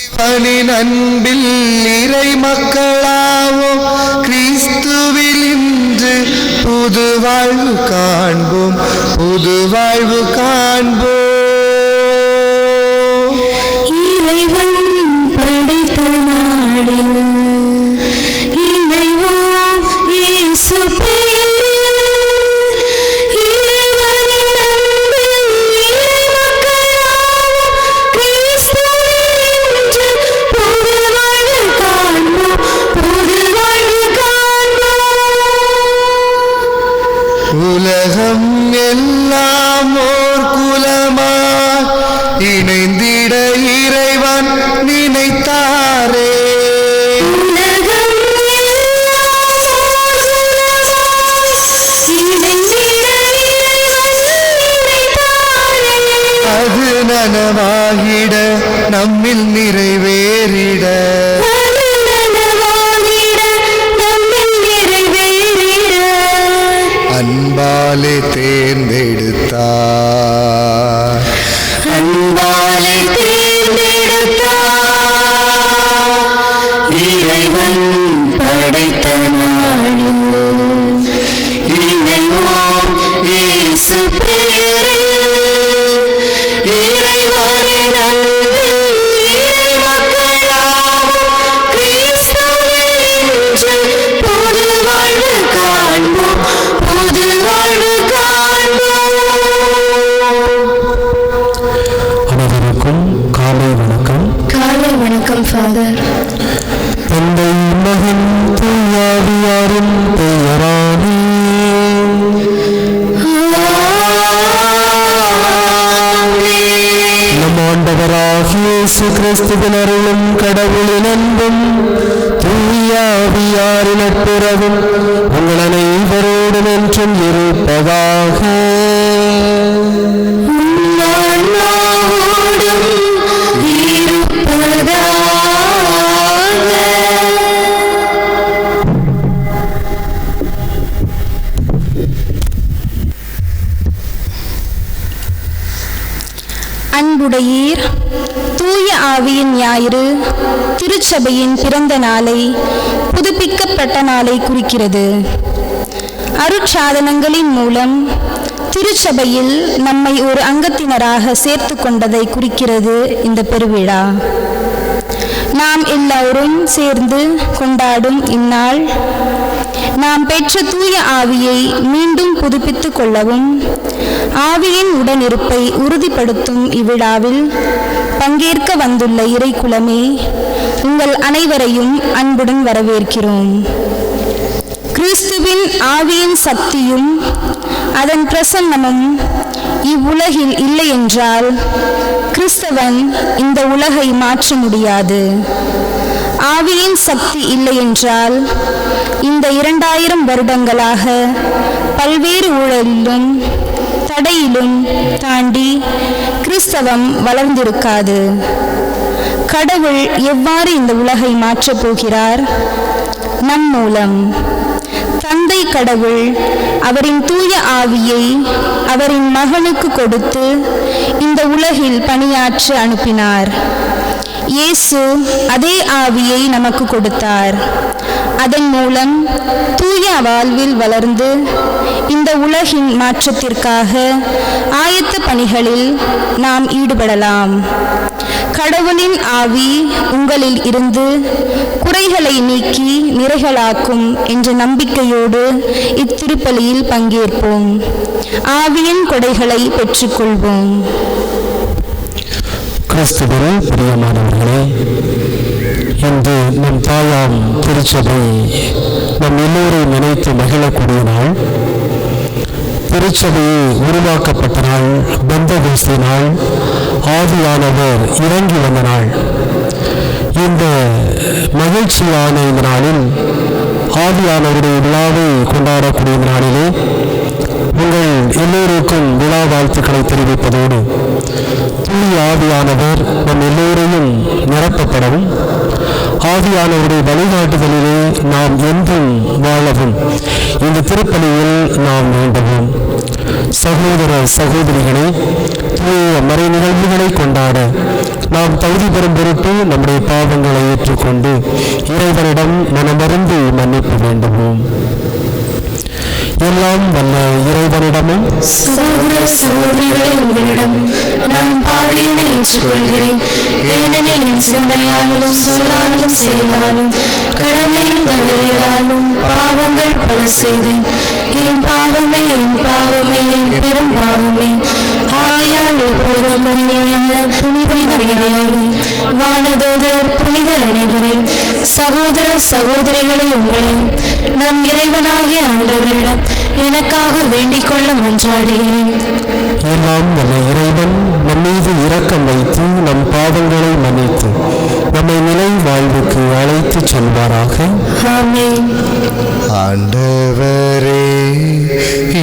இறைவனின் அன்பில் இறை மக்களாவோம், கிறிஸ்துவில் இன்று புது வாழ்வு காண்போம், புது வாழ்வு காண்போம். இறைவன் படைத்த நாளில் இறைவா இயேசு உலகம் எல்லாம் ஓர் குலமாய் இணைந்திட இறைவன் நினைத்தாரே. அது நனவாகிட நம்மில் நிறைவேறிட அன்பாலே தேர்ந்தெடுத்தார், அன்பாலே தேர்ந்தெடுத்தார். இறைவன் படைத்த நாளில் இறைவா இயேசு பேரில் இறைவனின் அன்பில் இறை மக்களாவோம், கிறிஸ்துவில் இன்று புது வாழ்வு காண்போம், புது வாழ்வு காண்போம். அனைவருக்கும் காலை வணக்கம். காலை வணக்கம் ஃபாதர். தந்தை மகன் தூயாவியாரின் பெயராலே நம் ஆண்டவராகிய இயேசு கிறிஸ்துவின் அருளும் கடவுளின் அன்பும் தூயாவியாரின் நட்புறவும் உங்கள் அனைவரோடும் என்றும் இருப்பதாக. அன்புடையீர், தூய ஆவியின் ஞாயிறு திருச்சபையின் பிறந்த நாளை, புதுப்பிக்கப்பட்ட நாளை குறிக்கிறது. அருட்சாதனங்களின் மூலம் திருச்சபையில் நம்மை ஒரு அங்கத்தினராக சேர்த்து கொண்டதை குறிக்கிறது இந்த பெருவிழா. நாம் எல்லோரும் சேர்ந்து கொண்டாடும் இந்நாள் நாம் பெற்ற தூய ஆவியை மீண்டும் புதுப்பித்துக் கொள்ளவும், ஆவியின் உடனிருப்பை உறுதிப்படுத்தும் இவ்விழாவில் பங்கேற்க வந்துள்ள இறைக்குலமே, உங்கள் அனைவரையும் அன்புடன் வரவேற்கிறோம். கிறிஸ்துவின் ஆவியின் சக்தியும் அதன் பிரசன்னமும் இவ்வுலகில் இல்லை என்றால் கிறிஸ்தவன் இந்த உலகை மாற்ற முடியாது. ஆவியின் சக்தி இல்லை என்றால் இந்த 2000 வருடங்களாக பல்வேறு ஊழலிலும் தடையிலும் தாண்டி கிறிஸ்தவம் வளர்ந்திருக்காது. கடவுள் எவ்வாறு இந்த உலகை மாற்றப் போகிறார்? நம் மூலம். தந்தை கடவுள் அவரின் தூய ஆவியை அவரின் மகனுக்கு கொடுத்து இந்த உலகில் பணியாற்ற அனுப்பினார். இயேசு அதே ஆவியை நமக்கு கொடுத்தார். அதன் மூலம் தூய வாழ்வில் வளர்ந்து இந்த உலகின் மாற்றத்திற்காக ஆயத்த பணிகளில் நாம் ஈடுபடலாம். கடவுளின் ஆவி உங்களில் இருந்து குறைகளை நீக்கி நிறைகளாக்கும் என்ற நம்பிக்கையோடு இத்திருப்பலியில் பங்கேற்போம். ஆவியின் கொடைகளை பெற்றுக்கொள்வோம். கிறிஸ்துவில் பிரியமானவர்களே, இன்று நம் தாயாம் திருச்சபை நம் எல்லோரையும் நினைத்து மகிழக்கூடிய நாள். திருச்சபையை உருவாக்கப்பட்ட நாள், பெந்தகோஸ்து நாள், ஆவியானவர் இறங்கி வந்த நாள். இந்த மகிழ்ச்சியான இந்த நாளில் ஆவியானவருடைய விழாவை கொண்டாடக்கூடிய இந்த நாளிலே உங்கள் எல்லோருக்கும் விழா வாழ்த்துக்களை தெரிவிப்பதோடு தூய ஆவியானவர் நம் எல்லோரையும் நிரப்பப்படவும், ஆவியானவருடைய வழிகாட்டுதலிலே நாம் என்றும் வாழவும் இந்த திருப்பலியில் நாம் வேண்டுவோம். சகோதர சகோதரிகளை, தூய மறை நிகழ்வுகளை கொண்டாட நாம் தகுதி பெறும் பொருட்டு நம்முடைய பாவங்களை ஏற்றுக்கொண்டு இறைவனிடம் மனமறிந்து மன்னிப்பு வேண்டுவோம். எல்லாம் வல்ல இறைவனிடமும் சகோதர சகோதரிகளே, உங்களிடம் நான் பாவியனை ஏற்றுக்கொள்கிறேன். ஏனெனில் என் சிந்தனையாலும் சொல்லாலும் செயலாலும் கடமையும் தவறினாலும் பாவங்கள் பல செய்தேன். என் பாவமே என் பெரும் பாவமே. ஆயால் எப்போதும் புனித வானதூதர் புனித அனைவரே, சகோதர சகோதரிகளே, உங்களை நம் இறைவனாகிய ஆண்டவரிடம் எனக்காக வேண்டிக் கொள்ள மன்றாடுகிறேன். எல்லாம் வல்ல இறைவன் நம் மீது இரக்கம் வைத்து நம் பாவங்களை மன்னித்து நம்மை நிலை வாழ்வுக்கு அழைத்து செல்வாராக. ஆமென். ஆண்டவரே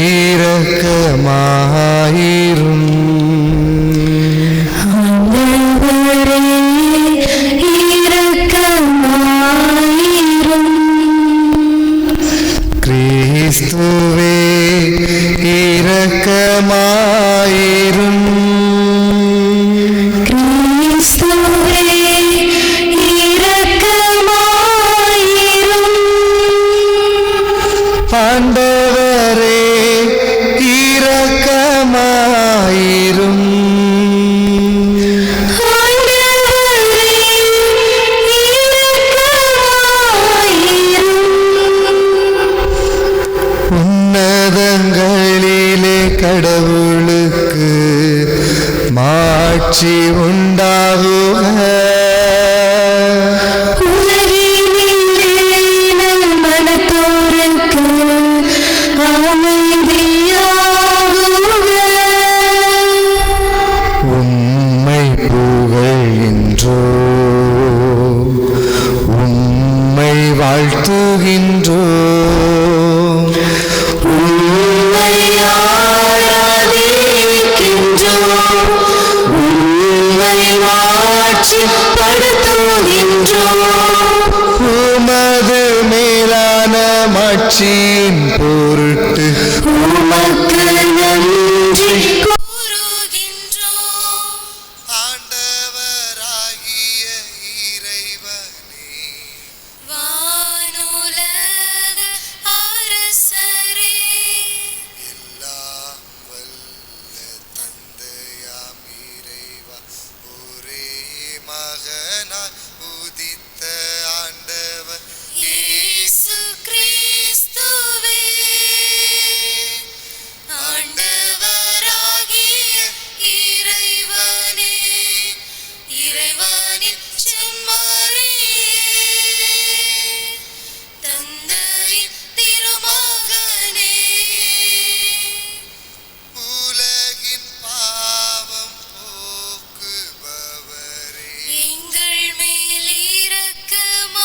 இரக்கமாயிரும். ஆண்டவரே இரக்கமாயிரும். கிறிஸ்துவே இரக்கமாயிரும். கிறிஸ்துவே இரக்கமாயிரும். ஆண்டவரே இரக்கமாயிரும். உன்னதங்களிலே கடவுளுக்கு மாட்சி உண்டாகுக. உம்மை புகழ்கின்றோம், உம்மை வாழ்த்துகின்றோம், உம்மை ஆராதிக்கின்றோம், உம்மை மாட்சிப்படுத்துகின்றோம். உமது மேலான மாட்சியின் பொருட்டு உமக்கு நன்றி ஆண்டவராகிய இறைவனே, வானுலக அரசரே, எல்லாம் வல்ல தந்தையாம் இறைவா, ஒரே மகனாய் உதித்த ஆண்டவர் இயேசு கிறிஸ்துவே, ஆண்டவராகிய இறைவனே, இறைவனின் செம்மறியே, தந்தையின் திருமகனே, உலகின் பாவம் போக்குபவரே, எங்கள் மேல் இரக்கமாயிரும்.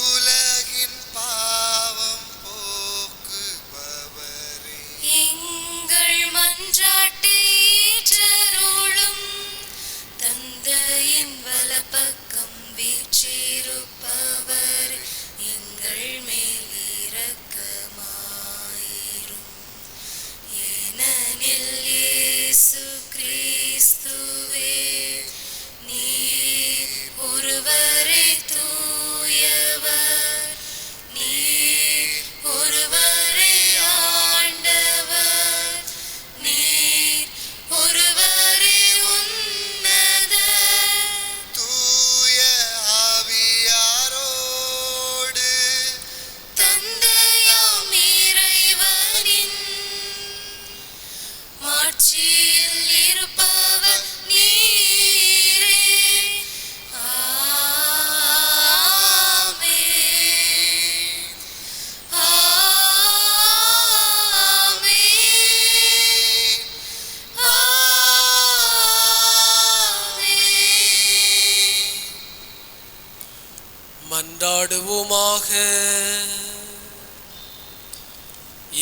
உலகின் பாவம் போக்குபவரே, எங்கள் மன்றாட்டை ஏற்றருளும். தந்தையின் வலப்பக்கம் வீற்றிருப்பவர் எங்கள் மேல் இரக்கமாயிரும். ஏனெனில் இயேசு கிறிஸ்துவே, நீர் ஒருவரே தூயவர், நீர் ஒருவரே ஆண்டவர், நீர் ஒருவரே உன்னதர். தூய ஆவியாரோடு தந்தையாம் இறைவனின் மாட்சியில் இருப்பவர் நீரே. ஆமென். ஆமென். ஆமென். மன்றாடுவோமாக.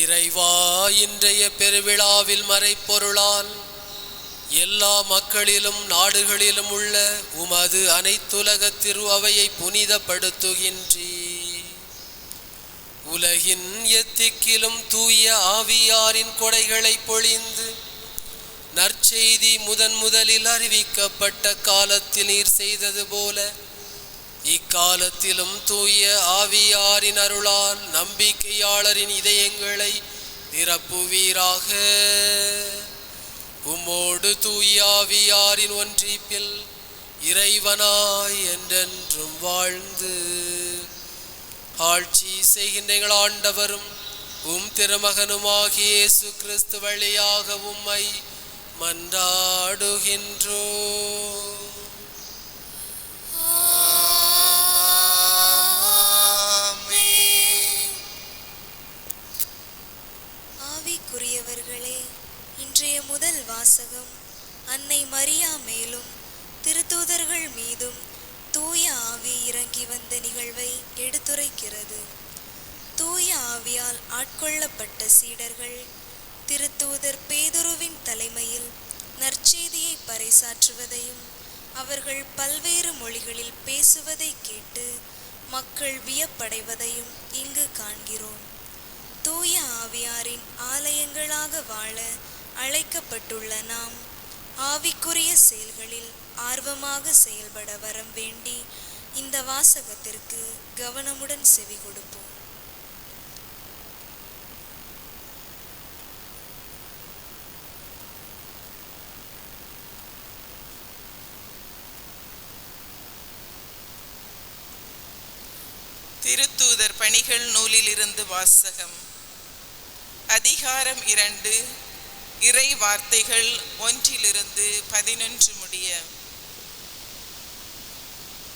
இறைவா, இன்றைய பெருவிழாவில் மறைப்பொருளால் எல்லா மக்களிலும் நாடுகளிலும் உள்ள உமது அனைத்துலக திரு அவையை புனிதப்படுத்துகின்றீர். உலகின் எத்திக்கிலும் தூய ஆவியாரின் கொடைகளை பொழிந்து நற்செய்தி முதலில் அறிவிக்கப்பட்ட காலத்தில் நீர் செய்தது போல இக்காலத்திலும் தூய ஆவியாரின் அருளால் நம்பிக்கையாளரின் இதயங்களை நிரப்புவீராக. உம்மோடு தூய ஆவியாரின் ஒன்றிப்பில் இறைவனாய் என்றென்றும் வாழ்ந்து ஆட்சி செய்கின்ற எங்கள் ஆண்டவரும் உம் திருமகனுமாகிய இயேசு கிறிஸ்து வழியாக உம்மை மன்றாடுகின்றோம். ஆவிக்குரியவர்களே, இன்றைய முதல் வாசகம் அன்னை மரியா மேலும் திருத்தூதர்கள் மீதும் தூய ஆவி இறங்கி வந்த நிகழ்வை எடுத்துரைக்கிறது. தூய ஆவியால் ஆட்கொள்ளப்பட்ட சீடர்கள் திருத்தூதர் பேதுருவின் தலைமையில் நற்செய்தியை பறைசாற்றுவதையும் அவர்கள் பல்வேறு மொழிகளில் பேசுவதை கேட்டு மக்கள் வியப்படைவதையும் இங்கு காண்கிறோம். தூய ஆவியாரின் ஆலயங்களாக வாழ அழைக்கப்பட்டுள்ள நாம் ஆவிக்குரிய செயல்களில் ஆர்வமாக செயல்பட வரம் வேண்டி இந்த வாசகத்திற்கு கவனமுடன் செவி கொடுப்போம். திருத்தூதர் பணிகள் நூலிலிருந்து வாசகம். அதிகாரம் 2, இறை வார்த்தைகள் 1-11 முடிய.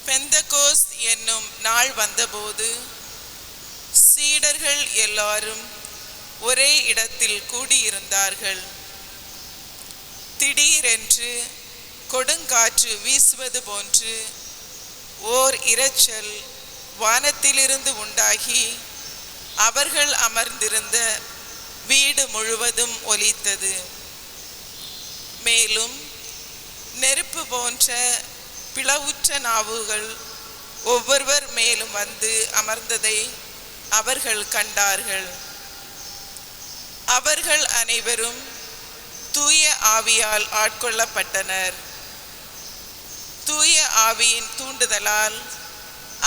பெந்தகோஸ்த் என்னும் நாள் வந்தபோது சீடர்கள் எல்லாரும் ஒரே இடத்தில் கூடியிருந்தார்கள். திடீரென்று கொடுங்காற்று வீசுவது போன்று ஓர் இரைச்சல் வானத்திலிருந்து உண்டாகி அவர்கள் அமர்ந்திருந்த வீடு முழுவதும் ஒலித்தது. மேலும் நெருப்பு போன்ற பிளவுற்ற நாவுகள் ஒவ்வொருவர் மேலும் வந்து அமர்ந்ததை அவர்கள் கண்டார்கள். அவர்கள் அனைவரும் தூய ஆவியால் ஆட்கொள்ளப்பட்டனர். தூய ஆவியின் தூண்டுதலால்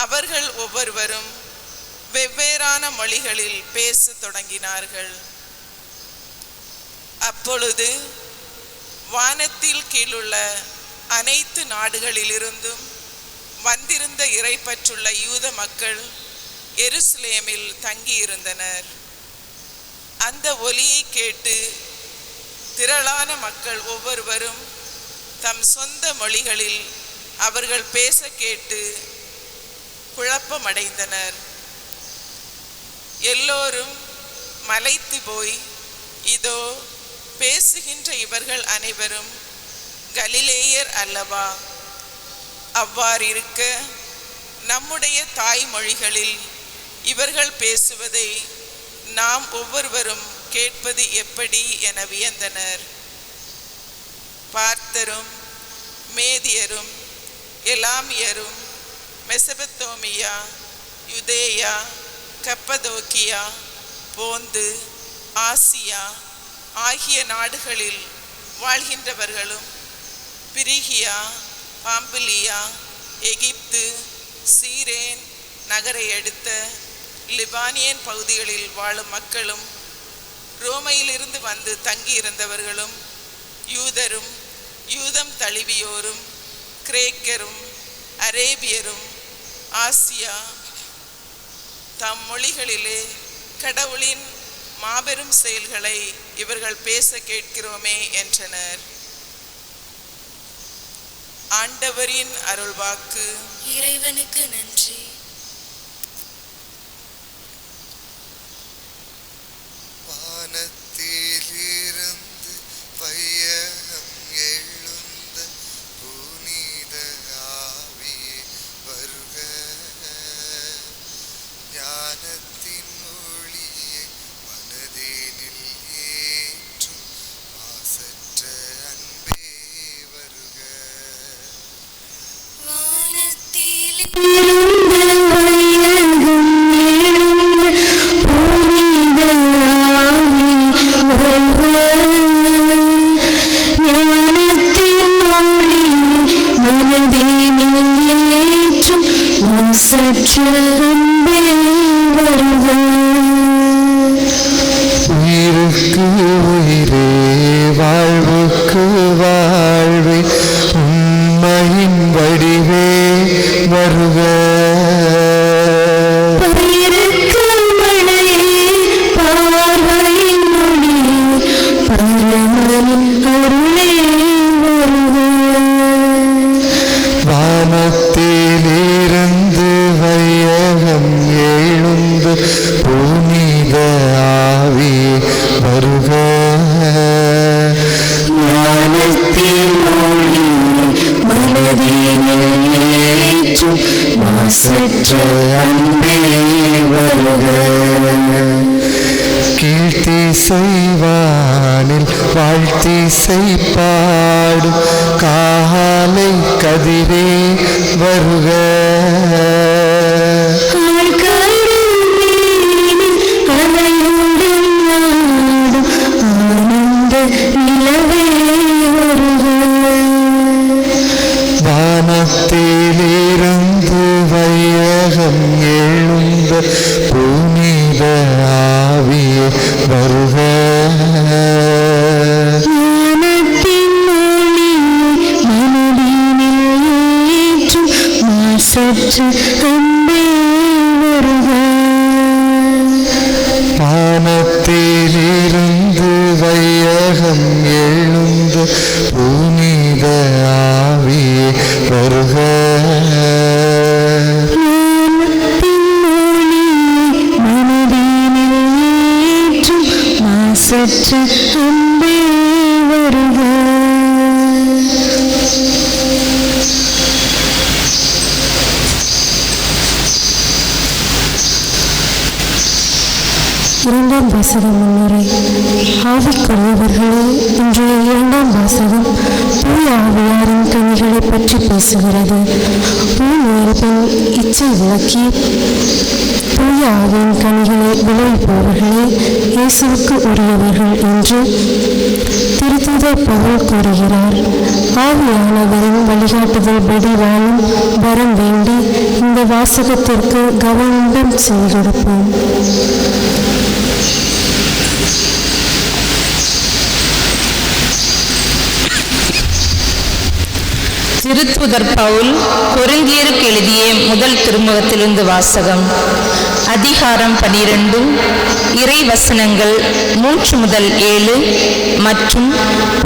அவர்கள் ஒவ்வொருவரும் வெவ்வேறான மொழிகளில் பேசத் தொடங்கினார்கள். அப்பொழுது வானத்தில் கீழுள்ள அனைத்து நாடுகளிலிருந்தும் வந்திருந்த இறைப்பற்றுள்ள யூத மக்கள் எருசலேமில் தங்கியிருந்தனர். அந்த ஒலியை கேட்டு திரளான மக்கள் ஒவ்வொருவரும் தம் சொந்த மொழிகளில் அவர்கள் பேச கேட்டு குழப்பமடைந்தனர். எல்லோரும் மலைத்து போய், இதோ பேசுகின்ற இவர்கள் அனைவரும் கலிலேயர் அல்லவா? அவ்வாறிருக்க நம்முடைய தாய்மொழிகளில் இவர்கள் பேசுவதை நாம் ஒவ்வொருவரும் கேட்பது எப்படி என வியந்தனர். பார்த்தரும் மேதியரும் எலாமியரும் மெசபத்தோமியா, யுதேயா, கப்பதோக்கியா, போந்து, ஆசியா ஆகிய நாடுகளில் வாழ்கின்றவர்களும் பிரிகியா, பாம்பிலியா, எகிப்து, சீரேன் நகரை அடுத்த லிபானியன் பகுதிகளில் வாழும் மக்களும் ரோமையிலிருந்து வந்து தங்கியிருந்தவர்களும் யூதரும் யூதம் தழுவியோரும் கிரேக்கரும் அரேபியரும் ஆசியா தம் மொழிகளிலே கடவுளின் மாபெரும் செயல்களை இவர்கள் பேச கேட்கிறோமே என்றனர். ஆண்டவரின் அருள்வாக்கு. இறைவனுக்கு நன்றி. வானத்திலிருந்து வையகம் எழுந்த புனித ஆவியே வருக. ஞானத்தின் ஒளியை மனதினில் ஏற்றும் மாசற்ற அன்பே வருக. வானத்திலிருந்து உயிருக்கு உயிரே வாழ்வுக்கு வாழ்வே உண்மையின் வடிவே வருக. வானத்திலிருந்து வையகம் எழுந்து புனித ஆவி வருக. ஞானத்தின் ஒளி மனதினில் ஏற்றும் மாசற்ற அன்பே வருக. கீழ்த்திசைவானில் வாழ்த்திசை பாடும் காலை கதிரே வருக. வானத்திலிருந்து வையகம் எழுந்த புனித ஆவியே வருக. வானத்திலிருந்து வையகம் எழுந்த புனித ஆவியே வருக. அன்பே வருக. இரண்டாம் வாசகம் முன்னுரை. ஆவிக்குரியவர்களே, இன்றைய இரண்டாம் வாசகம் தூய ஆவியாரின் கனிகளை பற்றி பேசுகிறது. பூமியின் இச்சை விளக்கி தூய ஆவியின் கனிகளை விளைவிப்பவர்களே இயேசுவுக்கு உரியவர்கள் என்று திருத்தூதர் பவுல் கூறுகிறார். ஆவியானவரின் வழிகாட்டுதல் படி வாழும் வரம் வேண்டி இந்த வாசகத்திற்கு கவனம் செய்திருப்போம். திருத்தூதர் பவுல் கொரிந்தியருக்கு எழுதிய முதல் திருமுகத்திலிருந்து வாசகம். அதிகாரம் 12, இறை வசனங்கள் 3 முதல் 7 மற்றும்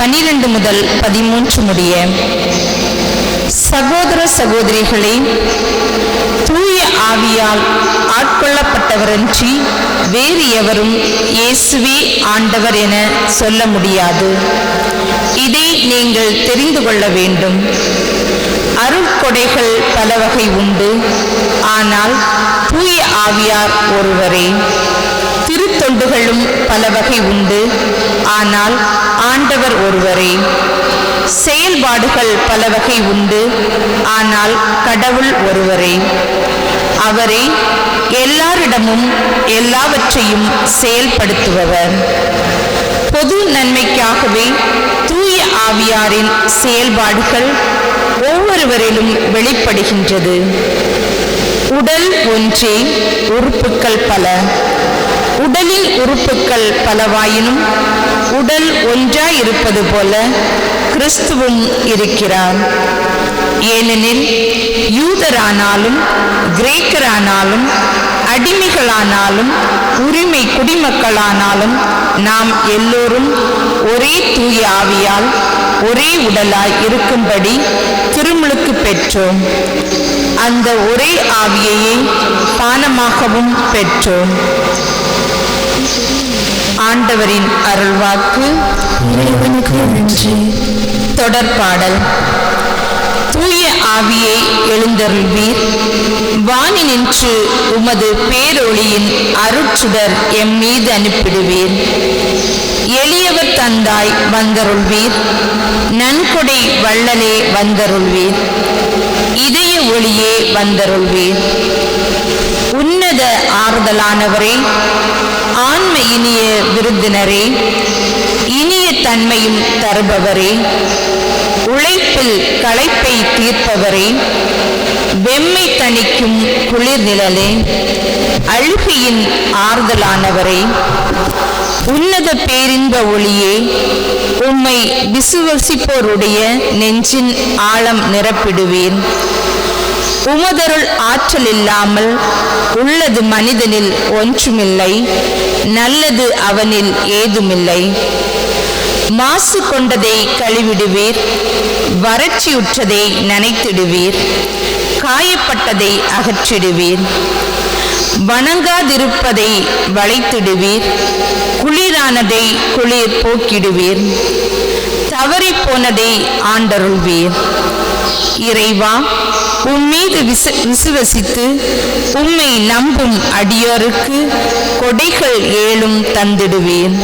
12 முதல் 13 முடிய. சகோதர சகோதரிகளே, தூய ஆவியால் ஆட்கொள்ளப்பட்டவரன்றி வேறு எவரும் இயேசுவே ஆண்டவர் என சொல்ல முடியாது. இதை நீங்கள் தெரிந்து கொள்ள வேண்டும். அருட்கொடைகள் பல வகை உண்டு, ஆனால் தூய ஆவியார் ஒருவரே. திருத்தொண்டுகளும் பல வகை உண்டு, ஆனால் ஆண்டவர் ஒருவரே. செயல்பாடுகள் பல வகை உண்டு, ஆனால் கடவுள் ஒருவரே. அவரே எல்லாரிடமும் எல்லாவற்றையும் செயல்படுத்துபவர். பொது நன்மைக்காகவே தூய ஆவியாரின் செயல்பாடுகள் ஒவ்வொருவரிலும் வெளிப்படுகின்றது. உடல் ஒன்றே, உறுப்புக்கள் பல. உடலின் உறுப்புக்கள் பலவாயினும் உடல் ஒன்றாயிருப்பது போல கிறிஸ்துவும் இருக்கிறார். ஏனெனில் யூதரானாலும் கிரேக்கரானாலும் அடிமைகளானாலும் உரிமை குடிமக்களானாலும் நாம் எல்லோரும் ஒரே தூய ஆவியால் ஒரே உடலாய் இருக்கும்படி திருமுழுக்கு பெற்றோம். அந்த ஒரே ஆவியையே பானமாகவும் பெற்றோம். ஆண்டவரின் அருள்வாக்கு. இறைவனுக்கு நன்றி. தொடர்பாடல். தூய ஆவியை எழுந்தருள்வீர், வானினின்று உமது பேரொளியின் அருட்சுடர் எம் மீது அனுப்பிடுவீர். எளியவர் தந்தாய் வந்தருள்வீர், நன்கொடை வள்ளலே வந்தருள்வீர், இதய ஒளியே வந்தருள்வீர். உன்னத ஆறுதலானவரே, ஆன்ம இனிய விருந்தினரே, இனிய தன்மையும் தருபவரே, உழைப்பில் களைப்பை தீர்ப்பவரே, வெம்மை தணிக்கும் குளிர் நிழலே, அழுகையின் ஆறுதலானவரே, உன்னத பேரின்ப ஒளியே, உம்மை விசுவசிப்போருடைய நெஞ்சின் ஆழம் நிரப்பிடுவேன். உமதருள் ஆற்றல் இல்லாமல் உள்ளது மனிதனில் ஒன்றுமில்லை, நல்லது அவனில் ஏதுமில்லை. மாசு கொண்டதை கழுவிடுவீர், வறட்சியுற்றதை நனைத்திடுவீர், காயப்பட்டதை அகற்றிடுவீர், வணங்காதிருப்பதை வளைத்திடுவீர், குளிரானதை குளிர் போக்கிடுவீர், தவறி போனதை ஆண்டருள்வீர். இறைவா, உம்மீது விசுவசித்து உம்மை நம்பும் அடியோருக்கு கொடைகள் ஏழும் தந்திடுவீர்.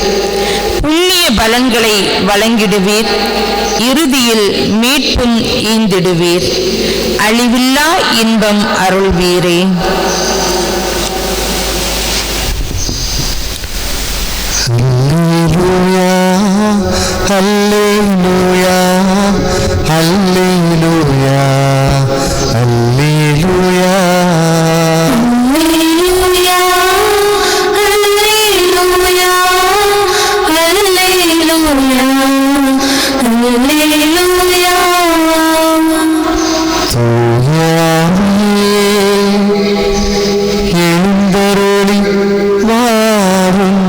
புண்ணிய பலன்களை வழங்கிடுவீர், இறுதியில் மீட்பும் ஈந்திடுவீர். அழிவில்லா இன்பம் அருள்வீரே. அல்லேலூயா, அல்லேலூயா, அல்லேலூயா, அல்லேலூயா, அல்லேலூயா, அல்லேலூயா, அல்லேலூயா. எழுந்தருளி வாரும்,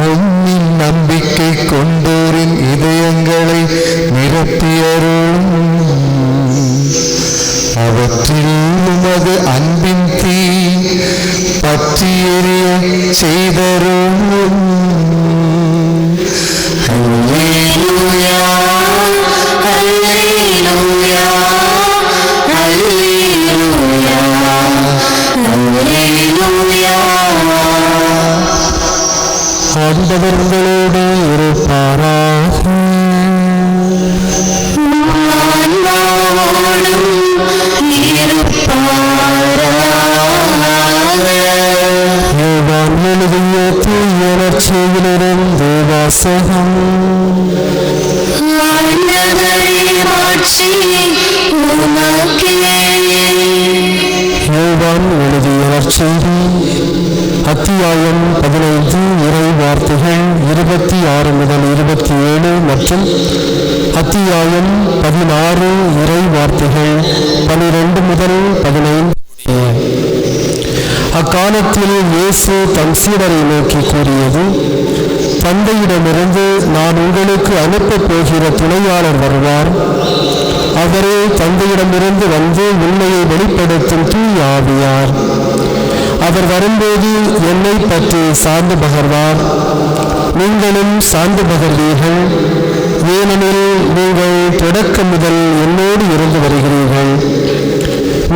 உம்மின் நம்பிக்கை கொண்டோரின் இதயங்களை நிரப்பியருளும். அவற்றில் உமது அன்பின் தீ பற்றி எரிய செய்தருளும். அல்லேலூயா, அல்லேலூயா, அல்லேலூயா, அல்லேலூயா. ஆண்டவர் உங்களோடு இருப்பாராக. யோவான் எழுதிய தூய நற்செய்தியிலிருந்து வாசகம். யோவான் எழுதிய நற்செய்தி அத்தியாயம் 15 இறை வார்த்தைகள் 26 முதல் 27 மற்றும் அத்தியாயம் 16 இறை வார்த்தைகள் 12 முதல் 15. அக்காலத்தில் இயேசு தம் சீடரை நோக்கி கூறியது, தந்தையிடமிருந்து நான் உங்களுக்கு அனுப்பப் போகிற துணையாளர் வருவார். அவரே தந்தையிடமிருந்து வந்து உண்மையை வெளிப்படுத்தும் தூய ஆவியார். அவர் வரும்போது என்னை பற்றி சார்ந்து பகர்வார். நீங்களும் சார்ந்து பகர்வீர்கள், ஏனெனில் நீங்கள் தொடக்கம் முதல் என்னோடு இருந்து வருகிறீர்கள்.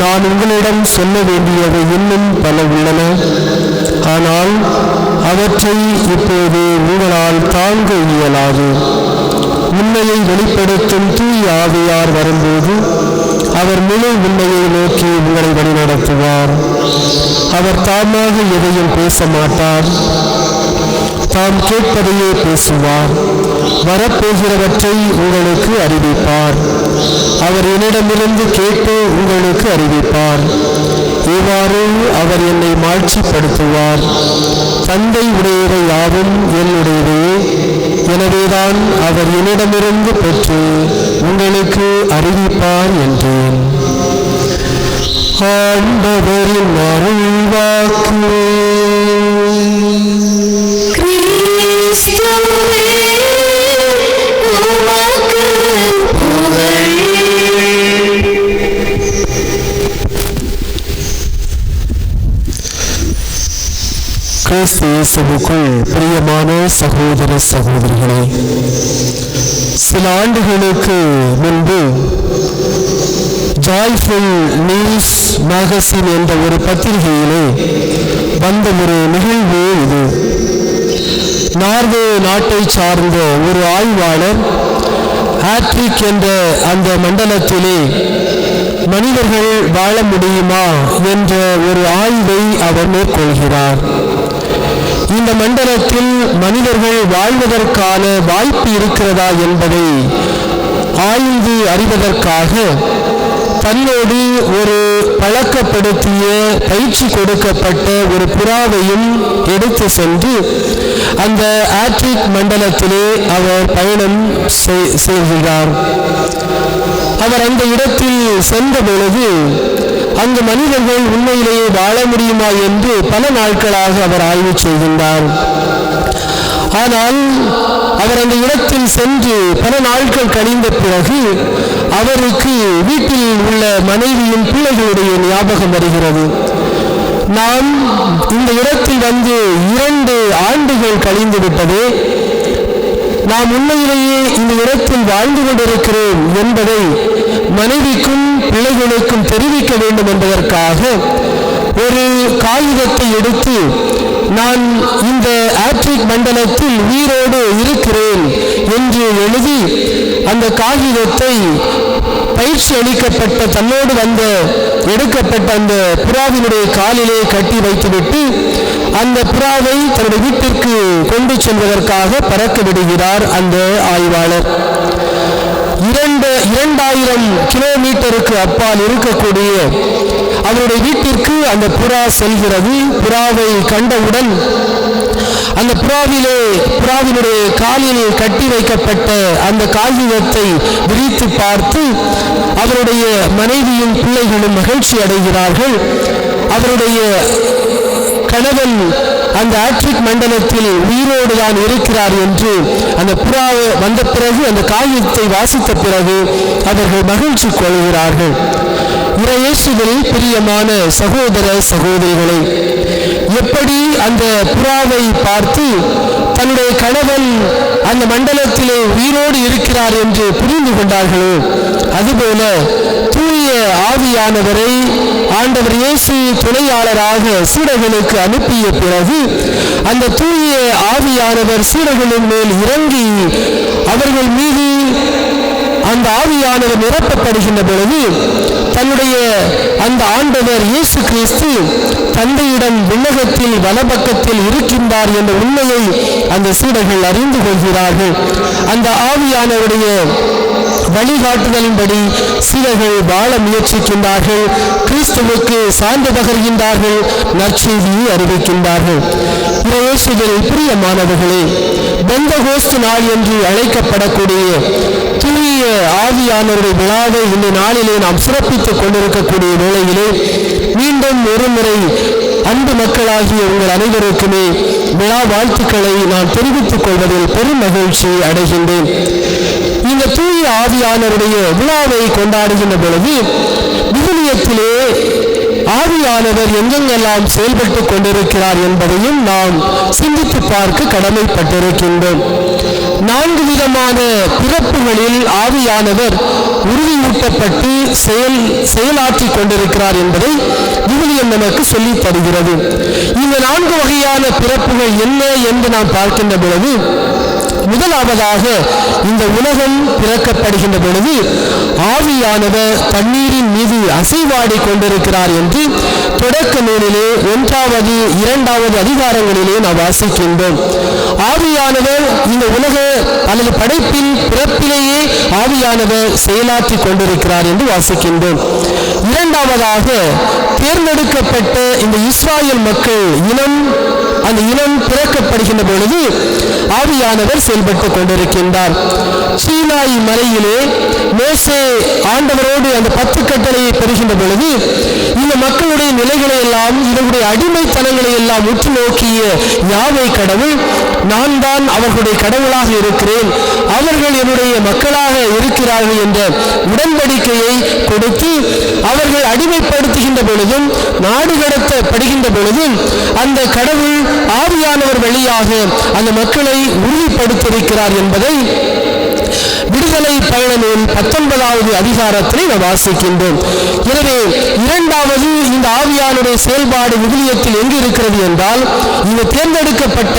நான் உங்களிடம் சொல்ல வேண்டியவை இன்னும் பல உள்ளன, ஆனால் அவற்றை இப்போது உங்களால் தாங்க இயலாது. உண்மையை வெளிப்படுத்தும் தூய ஆவியார் வரும்போது அவர் முழு உண்மையை நோக்கி உங்களை வழிநடத்துவார். அவர் தாமாக எதையும் பேச மாட்டார், தாம் கேட்பதையே பேசுவார். வரப்போகிறவற்றை உங்களுக்கு அறிவிப்பார். அவர் என்னிடமிருந்து கேட்டு உங்களுக்கு அறிவிப்பார். இவ்வாறு அவர் என்னை மாட்சிப்படுத்துவார். தந்தை உடையவை யாவும் என்னுடையவே, எனவேதான் அவர் என்னிடமிருந்து பெற்று உங்களுக்கு அறிவிப்பார் என்றேன். ஆண்டவரின் அருள்வாக்கு. கிறிஸ்து இயேசுவுக்குள் பிரியமான சகோதர சகோதரிகளே, சில ஆண்டுகளுக்கு முன்பு ஜாய்ஃபுல் நியூஸ் மேகசின் என்ற ஒரு பத்திரிகையிலே வந்த ஒரு நிகழ்வு இது. நார்வே நாட்டை சார்ந்த ஒரு ஆய்வாளர் ஆட்ரிக் என்ற அந்த மண்டலத்திலே மனிதர்கள் வாழ முடியுமா என்ற ஒரு ஆய்வை அவர் மேற்கொள்கிறார். இந்த மண்டலத்தில் மனிதர்கள் வாழ்வதற்கான வாய்ப்பு இருக்கிறதா என்பதை ஆய்ந்து அறிவதற்காக தன்னோடு ஒரு பழக்கப்படுத்திய பயிற்சி கொடுக்கப்பட்ட ஒரு புறாவையும் எடுத்து சென்று அந்த ஆர்க்டிக் மண்டலத்திலே அவர் பயணம் செய்கிறார். அவர் அந்த இடத்தில் சென்ற பொழுது அங்கு மனிதர்கள் உண்மையிலேயே வாழ முடியுமா என்று பல நாட்களாக அவர் ஆய்வு செய்கின்றார். ஆனால் அவர் அந்த இடத்தில் சென்று பல நாட்கள் கழிந்த பிறகு அவருக்கு வீட்டில் உள்ள மனைவியும் பிள்ளைகளுடைய ஞாபகம் வருகிறது. நான் இந்த இடத்தில் வந்து 2 ஆண்டுகள் கழிந்து விட்டது, நாம் உண்மையிலேயே இந்த இடத்தில் வாழ்ந்து கொண்டிருக்கிறோம் என்பதை மனைவிக்கும் பிள்ளைகளுக்கும் தெரிவிக்க வேண்டும் என்பதற்காக ஒரு காகிதத்தை எடுத்து நான் இந்த ஆர்க்டிக் மண்டலத்தில் உயிரோடு இருக்கிறேன் என்று எழுதி அந்த காகிதத்தை பயிற்சி அளிக்கப்பட்ட தன்னோடு வந்த எடுக்கப்பட்ட அந்த புறாவினுடைய காலிலே கட்டி வைத்துவிட்டு அந்த புறாவை தன்னுடைய வீட்டிற்கு கொண்டு செல்வதற்காக பறக்க விடுகிறார் அந்த ஆய்வாளர். 2000 கிலோமீட்டருக்கு அப்பால் இருக்கக்கூடிய அவருடைய வீட்டிற்கு அந்த புறா செல்கிறது. புறாவை கண்டவுடன் அந்த புறாவினுடைய காலில் கட்டி வைக்கப்பட்ட அந்த காகிதத்தை விரித்து பார்த்து அவருடைய மனைவியும் பிள்ளைகளும் மகிழ்ச்சி அடைகிறார்கள். அவருடைய கணவன் அந்த ஆர்க்டிக் மண்டலத்தில் உயிரோடு தான் இருக்கிறார் என்று அந்த புறா வந்த பிறகு அந்த காகிதத்தை வாசித்த பிறகு அவர்கள் மகிழ்ச்சி கொள்கிறார்கள். இயேசுவில் பிரியமான சகோதர சகோதரிகளை, எப்படி அந்த புறாவை பார்த்து தன்னுடைய கணவன் அந்த மண்டலத்திலே உயிரோடு இருக்கிறார் என்று புரிந்து கொண்டார்களோ, அதுபோல தூய ஆவியானவரை ஆண்டவர் இயேசு துணையாளராக சீடர்களுக்கு அனுப்பிய பிறகு அந்த தூய ஆவியானவர் சீடர்களின் மேல் இறங்கி அவர்கள் மீது அந்த ஆவியானவர் நிரப்பப்படுகின்ற பொழுது தன்னுடைய அந்த ஆண்டவர் இயேசு கிறிஸ்து தந்தையிடம் விண்ணகத்தில் வலப்பக்கத்தில் இருக்கின்றார் என்ற உண்மையை அந்த சீடர்கள் அறிந்து கொள்கிறார்கள். அந்த ஆவியானவருடைய வழிகாட்டுதலின்படி சீடர்கள் வாழ முயற்சிக்கின்றார்கள், கிறிஸ்துவுக்கு சார்ந்து பகர்கின்றார்கள், நற்செய்தியை அறிவிக்கின்றார்கள். இயேசுவில் பிரியமானவர்களே, பெந்தகோஸ்து நாள் என்று அழைக்கப்படக்கூடிய தூய ஆவியானவருடைய விழாவை இந்த நாளிலே நாம் சிறப்பித்துக் கொண்டிருக்கக்கூடிய வேளையிலே மீண்டும் ஒரு முறை அன்பு மக்களாகிய உங்கள் அனைவருக்குமே விழா வாழ்த்துக்களை நான் தெரிவித்துக் கொள்வதில் பெரும் மகிழ்ச்சி அடைகின்றேன். இந்த தூய ஆவியானவருடைய விழாவை கொண்டாடுகின்ற பொழுது விவிலியத்திலே ஆவியானவர் எங்கெங்கெல்லாம் செயல்பட்டுக் கொண்டிருக்கிறார் என்பதையும் நாம் சிந்தித்து பார்க்க கடமைப்பட்டிருக்கின்றோம். 4 விதமான பிறப்புகளில் ஆவியானவர் உறுதியூட்டப்பட்டு செயலாற்றிக் கொண்டிருக்கிறார் என்பதை விவிலியம் நமக்கு சொல்லித் தருகிறது. இந்த 4 வகையான பிறப்புகள் என்ன என்று நாம் பார்க்கின்ற பொழுது, முதலாவதாக இந்த உலகம் பிறக்கப்படுகின்ற பொழுது ஆவியானவர் தண்ணீரின் மீது அசைவாடி கொண்டிருக்கிறார் என்று தொடக்க நூலிலே 1வது 2வது அதிகாரங்களிலே நாம் வாசிக்கின்றோம். ஆவியானவர் இந்த உலக அல்லது படைப்பின் பிறப்பிலேயே ஆவியானவர் செயலாற்றிக் கொண்டிருக்கிறார் என்று வாசிக்கின்றோம். இரண்டாவதாக தேர்ந்தெடுக்கப்பட்ட இந்த இஸ்ராயல் மக்கள் அந்த இனம் பிறக்கப்படுகின்ற பொழுது ஆவியானவர் செயல்பட்டுக் கொண்டிருக்கின்றார். சீனாய் மலையிலே மோசே ஆண்டவரோடு அந்த 10 கட்டளையை பெறுகின்ற பொழுது இந்த மக்களுடைய நிலைகளை எல்லாம், இவருடைய அடிமைத்தனங்களை எல்லாம் உற்று நோக்கிய யாவை கடவுள், நான் தான் அவர்களுடைய கடவுளாக இருக்கிறேன், அவர்கள் என்னுடைய மக்களாக இருக்கிறார்கள் என்ற உடன்படிக்கையை கொடுத்து அவர்கள் அடிமைப்படுத்துகின்ற பொழுதும் நாடு கடத்தப்படுகின்ற பொழுதும் அந்த கடவுள் ஆவியானவர் வழியாக அந்த மக்களை உறுதிப்படுத்தியிருக்கிறார் என்பதை விடுதலை பயண நூல் 19வது அதிகாரத்திலே நாம் வாசிக்கின்றோம். எனவே இரண்டாவது இந்த ஆவியானுடைய செயல்பாடு விவிலியத்தில் எங்கு இருக்கிறது என்றால், இந்த தேர்ந்தெடுக்கப்பட்ட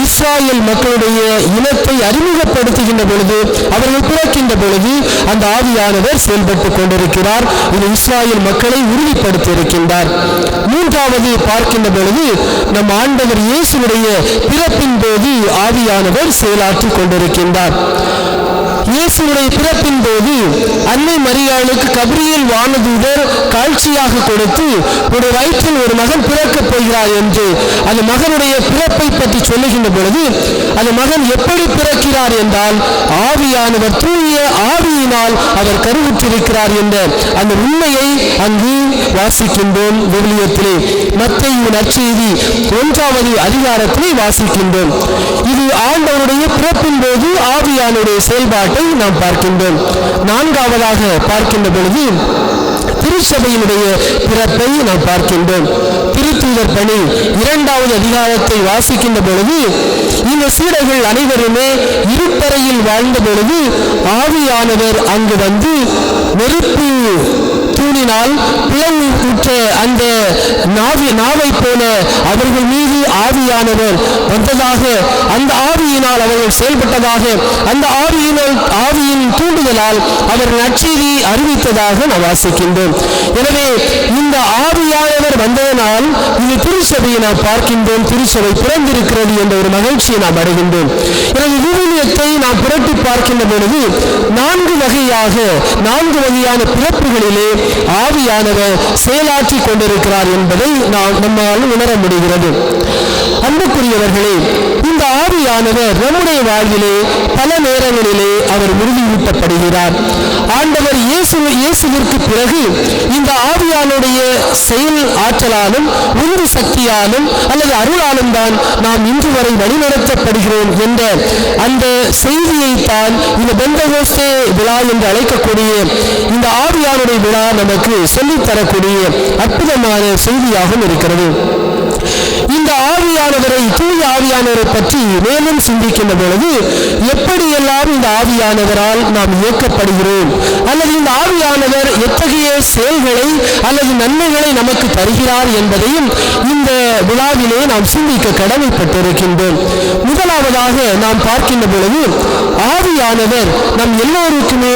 இஸ்ராயேல் மக்களுடைய இனத்தை அறிமுகப்படுத்துகின்ற பொழுது, அவர்கள் பிறக்கின்ற பொழுது அந்த ஆவியானவர் செயல்பட்டுக் கொண்டிருக்கிறார். இந்த இஸ்ராயேல் மக்களை உறுதிப்படுத்தி இருக்கின்றார். மூன்றாவது பார்க்கின்ற பொழுது, நம் ஆண்டவர் இயேசுவுடைய பிறப்பின் போது ஆவியானவர் செயலாற்றிக் கொண்டிருக்கின்றார். இயேசுவுடைய பிறப்பின் போது அன்னை மரியாளுக்கு கபிரியேல் வானதூதர் காட்சியாக கொடுத்து, ஒரு வயிற்றில் ஒரு மகன் பிறக்கப் போகிறார் என்று அந்த மகனுடைய பிறப்பை பற்றி சொல்லுகின்ற பொழுது, அந்த மகன் எப்படி பிறக்கிறார் என்றால், ஆவியானவர் தூய ஆவியினால் அவர் கருவுற்றிருக்கிறார் என்ற அந்த உண்மையை அங்கு வாசிக்கின்றோம். விவிலியத்திலே மத்தேயு நற்செய்தி 1வது அதிகாரத்திலே வாசிக்கின்றோம். இது ஆண்டவருடைய பிறப்பின் போது ஆவியானுடைய செயல்பாட்டை நாம் பார்க்கின்றோம். நான்காவதாக பார்க்கின்ற பொழுது திருச்சபையினுடைய பிறப்பை நாம் பார்க்கின்றோம். திருத்தூதர் பணி 2வது அதிகாரத்தை வாசிக்கின்ற பொழுது, இந்த சீடர்கள் அனைவருமே இருட்டறையில் வாழ்ந்த பொழுது ஆவியானவர் அங்கு வந்து நெருப்பு தூணினால் பிளவுற்ற அந்த நாவை போல அவர்கள் மீது ஆவியானவர் வந்ததாக, அந்த ஆவியினால் அவர்கள் செயல்பட்டதாக, அந்த ஆவியின் தூண்டுதலால் அவர் நற்செய்தி அறிவித்ததாக நாம் வாசிக்கின்றோம். எனவே இந்த ஆவியானவர் வந்ததனால் இந்த திருச்சபையை நாம் பார்க்கின்றோம். திருச்சபை பிறந்திருக்கிறது என்ற ஒரு மகிழ்ச்சியை நாம் அடைகின்றோம். எனவே விவிலியத்தை நாம் புரட்டி பார்க்கின்ற பொழுது 4 வகையான பிறப்புகளிலே ஆவியானவர் செயலாற்றி கொண்டிருக்கிறார் என்பதை நம்மால் உணர முடிகிறது. அன்புக்குரியவர்களே, இந்த ஆவியானவர் நம்முடைய வாழ்விலே பல நேரங்களிலே அவர் உறுதியூட்டப்படுகிறார். ஆண்டவர் இயேசுவிற்கு பிறகு இந்த ஆவியானுடைய செயல் ஆற்றலாலும் உந்து சக்தியாலும் அல்லது அருளாலும் தான் நாம் இன்று வரை வழிநடத்தப்படுகிறோம் என்ற அந்த செய்தியை தான் இந்த பெந்தகோஸ்தே விழா என்று அழைக்கக்கூடிய இந்த ஆவியானுடைய விழா நமக்கு சொல்லித்தரக்கூடிய அற்புதமான செய்தியாகவும் இருக்கிறது. இந்த ஆவியானவரை, தூய ஆவியானவரை பற்றி மேலும் சிந்திக்கின்ற பொழுது, எப்படியெல்லாம் இந்த ஆவியானவரால் நாம் இயக்கப்படுகிறோம் அல்லது இந்த ஆவியானவர் எத்தகைய செயல்களை அல்லது நன்மைகளை நமக்கு தருகிறார் என்பதையும் இந்த விழாவிலே நாம் சிந்திக்க கடமைப்பட்டிருக்கின்றோம். முதலாவதாக நாம் பார்க்கின்ற பொழுது, ஆவியானவர் நம் எல்லோருக்குமே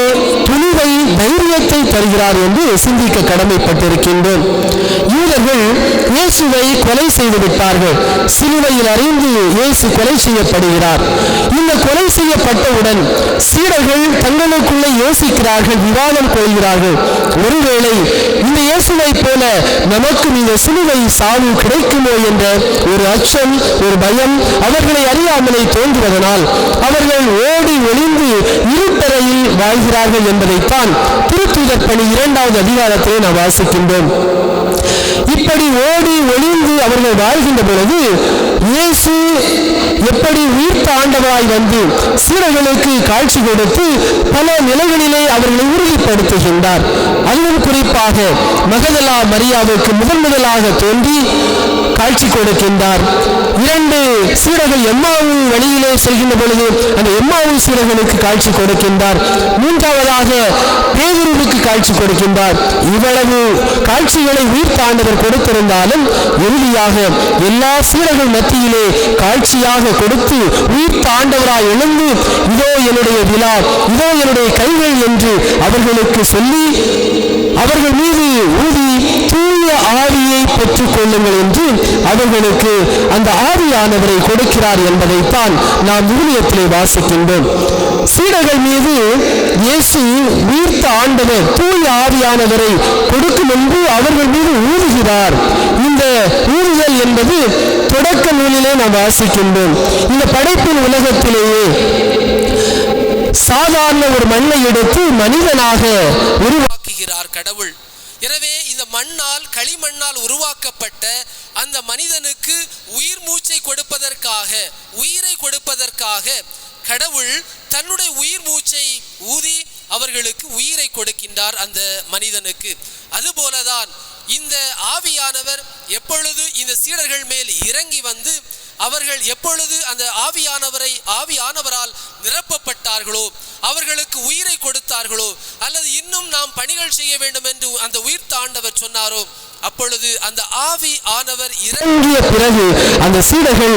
துணிவை, தைரியத்தை தருகிறார் என்று சிந்திக்க கடமைப்பட்டிருக்கின்றோம். யூதர்கள் இயேசுவை கொலை செய்து விட்டார்கள். சிலுவையில் அறைந்து இயேசு கொலை செய்யப்படுகிறார். இந்த கொலை செய்யப்பட்டவுடன் சீடர்கள் தங்களுக்குள்ளே யோசிக்கிறார்கள், விவாதம் கொள்கிறார்கள். ஒருவேளை இந்த இயேசுவை போல நமக்கு இந்த சிலுவை சாவு கிடைக்குமோ என்ற ஒரு அச்சம், ஒரு பயம் அவர்களை அறியாமலே தோன்றுவதனால் அவர்கள் ஓடி ஒளிந்து இருட்டறையில் வாழ்கிறார்கள் என்பதைத்தான் திருத்தூதர் பணி 2வது அதிகாரத்திலே நாம் வாசிக்கின்றோம். இப்படி ஓடி ஒளிந்து அவர்கள் வாழ்கின்ற பொழுது இயேசு எப்படி உயிர்த்த ஆண்டவராய் வந்து சீடர்களுக்கு காட்சி கொடுத்து பல நிலைகளிலே அவர்களை உறுதிப்படுத்துகின்றார். அதிலும் குறிப்பாக மகதலா மரியாவுக்கு முதலாக தோன்றி காட்சி கொடுக்கின்றார். 2 சீடர்கள் எம்மாவு வழியிலே செல்கின்ற பொழுது அந்த எம்மாவு சீடர்களுக்கு காட்சி கொடுக்கின்றார். 3வதாக பேதுருவுக்கு காட்சி கொடுக்கின்றார். இவ்வளவு காட்சிகளை உயிர்த்த ஆண்டவர் கொடுத்திருந்தாலும் இறுதியாக எல்லா சீடர்கள் மத்தியிலே காட்சியாக கொடுத்து உயிர்த்த ஆண்டவராய் எழுந்து, இதோ என்னுடைய விழா, இதோ என்னுடைய கைகள் என்று அவர்களுக்கு சொல்லி அவர்கள் மீது ஊதி தூய ஆவியை பெற்றுக் கொள்ளுங்கள் என்று அவர்களுக்கு அந்த ஆவியானவரை கொடுக்கிறார் என்பதைத்தான் நாம் விவிலியத்திலே வாசிக்கின்றோம். சீடர்கள் மீது இயேசு உயிர்த்த ஆண்டவர் தூய ஆவியானவரை கொடுக்கும் முன்பு அவர்கள் மீது ஊதுகிறார். இந்த ஊதுதல் என்பது தொடக்க நூலிலே நாம் வாசிக்கின்றோம். இந்த படைப்பின் உலகத்திலேயே சாதாரண ஒரு மண்ணை எடுத்து மனிதனாக உருவாக்குகிறார் கடவுள். எனவே இந்த மண்ணால், களிமண்ணால் உருவாக்கப்பட்ட அந்த மனிதனுக்கு உயிர் மூச்சை கொடுப்பதற்காக, உயிரை கொடுப்பதற்காக கடவுள் தன்னுடைய உயிர் மூச்சை ஊதி அவர்களுக்கு உயிரை கொடுக்கின்றார் அந்த மனிதனுக்கு. அதுபோலதான் இந்த ஆவியானவர் எப்பொழுது இந்த சீடர்கள் மேல் இறங்கி வந்து அவர்கள் எப்பொழுது அந்த ஆவியானவரால் நிரப்பப்பட்டார்களோ, அவர்களுக்கு உயிரை கொடுத்தார்களோ, அல்லது இன்னும் நாம் பணிகள் செய்ய வேண்டும் என்று அந்த உயிர்த்த ஆண்டவர் சொன்னாரோ, அப்பொழுது அந்த ஆவியானவர் இறங்கிய பிறகு அந்த சீடர்கள்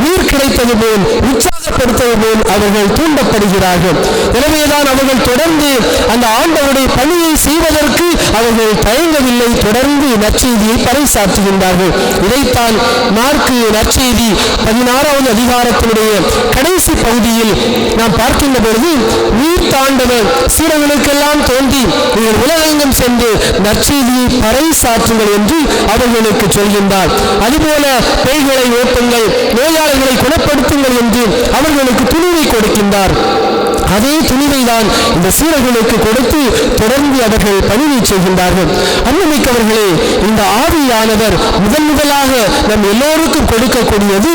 உயிர் கிடைத்தது போல், உற்சாகப்படுத்தது போல் அவர்கள் தூண்டப்படுகிறார்கள். எனவேதான் அவர்கள் தொடர்ந்து அந்த ஆண்டவருடைய பணியை செய்வதற்கு அவர்கள் தயங்கவில்லை. தொடர்ந்து நற்செய்தியை பறைசாற்றுகின்றார்கள். இதைத்தான் மார்க்கு நற்செய்தி 16வது அதிகாரத்தினுடைய கடைசி பகுதியில் நாம் பார்க்கின்ற பொழுது, உயிர்த்த ஆண்டவர் சீடர்களுக்கெல்லாம் தோன்றி நீங்கள் உலகெங்கும் சென்று நற்செய்தியை பறைசாற்றுங்கள் என்று அவர்களுக்கு சொல்கின்றார். அதுபோல பேய்களை ஓட்டுங்கள், நோயாளிகளை குணப்படுத்துங்கள் என்று அவர்களுக்கு துணிவை கொடுக்கின்றார். அதே துணிவை தான் இந்த சீடர்களுக்கு கொடுத்து தொடர்ந்து அவர்கள் பணியை செய்கின்றார்கள். அன்புமிக்கவர்களே, இந்த ஆவியானவர் முதலாக நம் எல்லோருக்கும் கொடுக்கக்கூடியது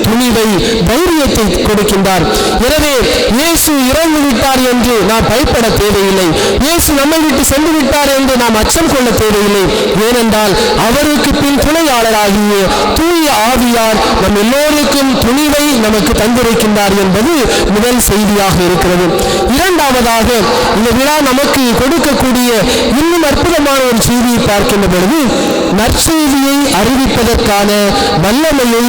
துணிவை, தைரியத்தை கொடுக்கின்றார். எனவே இயேசு இறந்து விட்டார் என்று நாம் பயப்பட தேவையில்லை. இயேசு நம்மை விட்டு சென்று விட்டார் என்று நாம் அச்சம் கொள்ள தேவையில்லை. ஏனென்றால் அவருக்கு பின் துணையாளராகிய தூய ஆவியார் நம் எல்லோருக்கும் துணிவை நமக்கு தந்திருக்கின்றார் என்பது முதல் செய்தியாக இருக்கிறது. இரண்டாவதாக இந்த விழா நமக்கு கொடுக்கக்கூடிய இன்னும் அற்புதமான ஒரு செய்தியை பார்க்கின்ற பொழுது, நற்செய்தியை அறிவிப்பதற்கான வல்லமையை,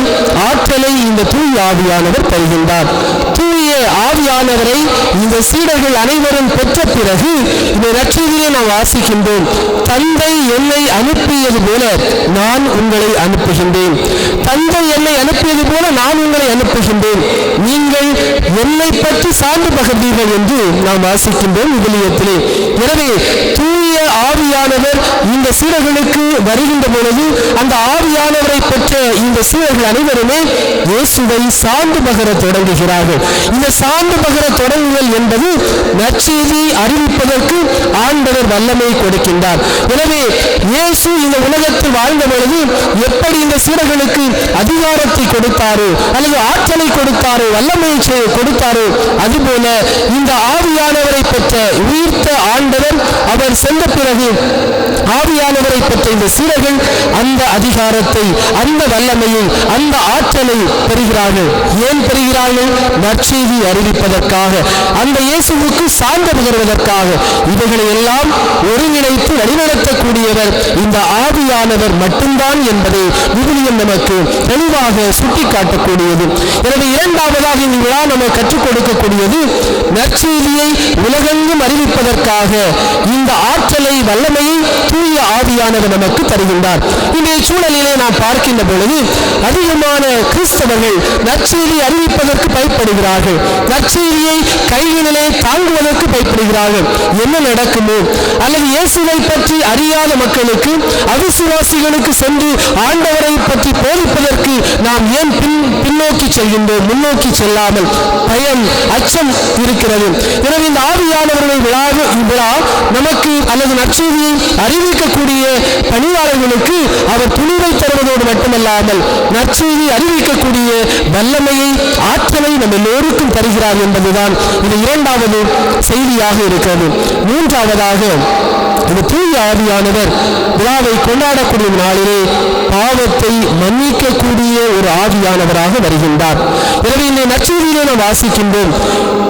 ஆற்றலை இந்த தூய ஆவியானவர் தருகின்றார். தூய ஆவியானவரை இந்த சீடர்கள் அனைவரும் பெற்ற பிறகு இந்த நற்செய்தியை நாம் வாசிக்கின்றோம். தந்தை என்னை அனுப்பியது போல நான் உங்களை அனுப்புகின்றேன். தந்தை என்னை அனுப்பியது போல நான் உங்களை அனுப்புகின்றேன். நீங்கள் என்னை பற்றி சான்று பகர்ந்தீர்கள் என்று நாம் வாசிக்கின்றோம் விவிலியத்திலே. எனவே தூய ஆவியானவர் இந்த சீடர்களுக்கு வருகின்ற பொழுது அந்த ஆவியானவரை பெற்ற இந்த சீடர்கள் அனைவருமே இயேசுவை சான்று பகர தொடங்குகிறார்கள். இந்த சான்று பகர தொடங்குதல் என்பது நற்செய்தி அறிவிப்பதற்கு ஆண்டவர் வல்லமை கொடுக்கின்றார். எனவே இயேசு இந்த உலகத்தில் வாழ்ந்த பொழுது எப்படி இந்த சீடர்களுக்கு அதிகாரத்தை கொடுத்தாரோ, அல்லது ஆற்றலை கொடுத்தாரோ, வல்லமையை கொடுத்தாரோ, அதுபோல இந்த ஆவியானவரை பெற்ற உயிர்த்த ஆண்டவர் அவர் சென்ற பிறகு ஆவியானவரை பெற்ற இந்த சீடர்கள் அந்த அதிகாரத்தை, அந்த வல்லமையை, அந்த ஆற்றலை பெறுகிறார்கள். ஏன் பெறுகிறார்கள்? நற்செய்தி அறிவிப்பதற்காக, அந்த இயேசுவுக்கு சான்று பகர்வதற்காக. இவைகளை எல்லாம் ஒருங்கிணைத்து வழிநடத்தக்கூடியவர் இந்த ஆவியானவர் மட்டும்தான் என்பதை விவிலியம் நமக்கு தெளிவாக சுட்டிக்காட்டக்கூடியது. எனவே இரண்டாவதாக இந்த விழா நம்ம கற்றுக் கொடுக்கக்கூடியது, நற்செய்தியை உலகெங்கும் அறிவிப்பதற்காக இந்த ஆற்றலை, வல்லமையை தூய ஆவியானவர் நமக்கு தருகின்றார். இன்றைய சூழலிலே நாம் பார்க்கின்ற பொழுது அதிகமான கிறிஸ்தவர்கள் நற்செய்தியை அறிவிப்பதற்கு பயப்படுகிறார்கள். நற்செய்தியை கைகளிலே தாங்குவதற்கு பயப்படுகிறார்கள். என்ன நடக்குமோ, அல்லது இயேசுவை பற்றி அறியாத மக்களுக்கு, அவிசுவாசிகளுக்கு சென்று ஆண்டவரை பற்றி போதிப்பதற்கு நாம் ஏன் பின்னோக்கி செல்கின்றோம்? முன்னோக்கி செல்லாமல் பயம், அச்சம் இருக்கிறது. எனவே இந்த ஆவியானவர்களை விழா நமக்கு, அல்லது நற்செய்தியை அறிவிக்கக்கூடிய பணியாளர்களுக்கு அவர் துணிவை தருவதோடு மட்டுமல்லாமல் நற்செய்தியை அறிவிக்கக்கூடிய வல்லமையை, ஆற்றலை நம்ம எல்லோருக்கும் தருகிறார் என்பதுதான் இது இரண்டாவது செய்தியாக இருக்கிறது. மூன்றாவதாக இந்த தூய ஆவியானவர் விழாவை கொண்டாடக்கூடிய நாளிலே பாவத்தை மன்னிக்கக்கூடிய ஒரு ஆவியானவராக வருகின்றார். எனவே இந்த நற்செய்தியிலே நாம் வாசிக்கின்றோம்.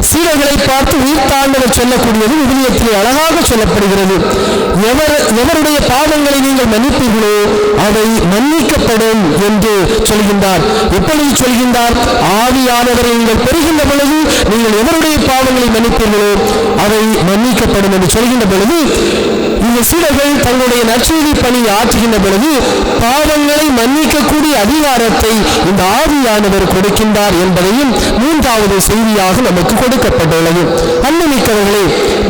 சீடர்களை பார்த்து உயிர்த்தாண்டவர் சொல்லக்கூடியது விவிலியத்திலே அழகாக சொல்லப்படுகிறது. எவருடைய பாவங்களை நீங்கள் மன்னிப்பீர்களோ அவை மன்னிக்கப்படும் என்று சொல்கின்றார். எப்பொழுது சொல்கின்றார்? ஆவியானவரை நீங்கள் பெறுகின்ற பொழுது நீங்கள் எவருடைய பாவங்களை மன்னிப்பீர்களோ அவை மன்னிக்கப்படும் என்று சொல்கின்ற பொழுது, இந்த சீடர்கள் தங்களுடைய நற்செய்தி பணி ஆற்றுகின்ற பொழுது பாவங்களை மன்னிக்கக்கூடிய அதிகாரத்தை இந்த ஆவியானவர் கொடுக்கின்றார் என்பதையும் மூன்றாவது செய்தியாக நமக்கு கொடுக்கப்பட்டுள்ளது. அன்புமிக்கவர்களே,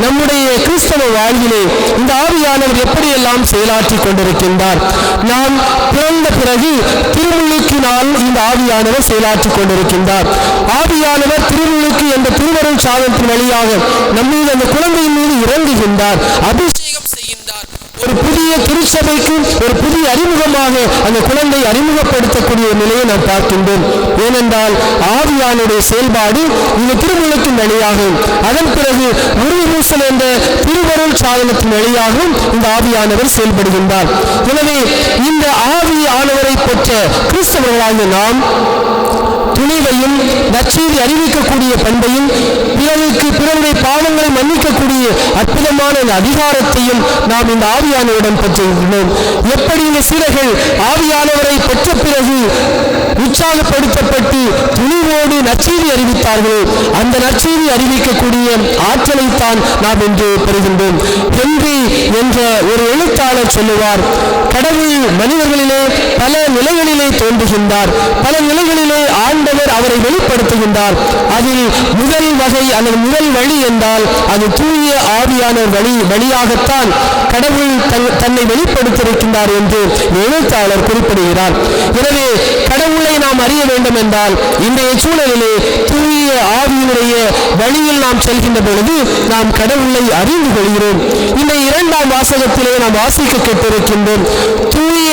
நம்முடைய கிறிஸ்தவ வாழ்விலே இந்த ஆவியானவர் எப்படியெல்லாம் செயலாற்றி கொண்டிருக்கின்றார்? நாம் பிறந்த பிறகு திருமுழுக்கினால் இந்த ஆவியானவர் செயலாற்றி கொண்டிருக்கின்றார். ஆவியானவர் திருமுழுக்கு என்ற திருவருள் சாதனத்தின் வழியாக நம்மீது, அந்த குழந்தையின் மீது இறங்குகின்றார், அபிஷேகம் செய்கின்றார். ஒரு புதிய திருச்சபைக்கு ஒரு புதிய அறிமுகமாக அந்த குழந்தை அறிமுகப்படுத்தக்கூடிய நிலையை நாம் பார்க்கின்றோம். ஏனென்றால் ஆவியானுடைய செயல்பாடு இந்த திருமுழுக்கின் வழியாகும், அதன் பிறகு உறுதிபூசல் என்ற திருவருள் சாதனத்தின் வழியாகவும் இந்த ஆவியானவர் செயல்படுகின்றார். எனவே இந்த ஆவியானவரை பெற்ற கிறிஸ்தவர்களாகிய நாம் துணிவையும் நற்செய்தி அறிவிக்கக்கூடிய பண்பையும் பிறருடைய பாவங்களை மன்னிக்கக்கூடிய அற்புதமான அதிகாரத்தையும் நாம் இந்த ஆவியானவரிடம் பெற்றிருக்கிறோம். எப்படி இந்த சீடர்கள் ஆவியானவரை பெற்ற பிறகு உற்சாகப்படுத்தப்பட்டு துணிவோடு நற்செய்தி அறிவித்தார்களோ அந்த நற்செய்தி அறிவிக்கக்கூடிய ஆற்றலைத்தான் நாம் இன்று பெறுகின்றோம். ஹென்றி என்ற ஒரு எழுத்தாளர் சொல்லுவார், கடவுள் மனிதர்களிலே பல நிலைகளிலே தோன்றுகின்றார், பல நிலைகளிலே ஆண்டவர் அவரை வெளிப்படுத்துகின்றார். அதில் முதல் வகை அல்லது முதல் வழி என்றால் அது தூய ஆவியானவர் வழியாகத்தான் கடவுள் தன்னை வெளிப்படுத்தியிருக்கின்றார் என்று எழுத்தாளர் குறிப்பிடுகிறார். எனவே கடவுளை நாம் அறிய வேண்டும் என்றால் இன்றைய சூழலிலே தூய ஆவியினுடைய வழியில் நாம் செல்கின்ற பொழுது நாம் கடவுளை அறிந்து கொள்கிறோம். இந்த இரண்டாம் வாசகத்திலே நாம் வாசிக்க கேட்டிருக்கின்றோம், தூய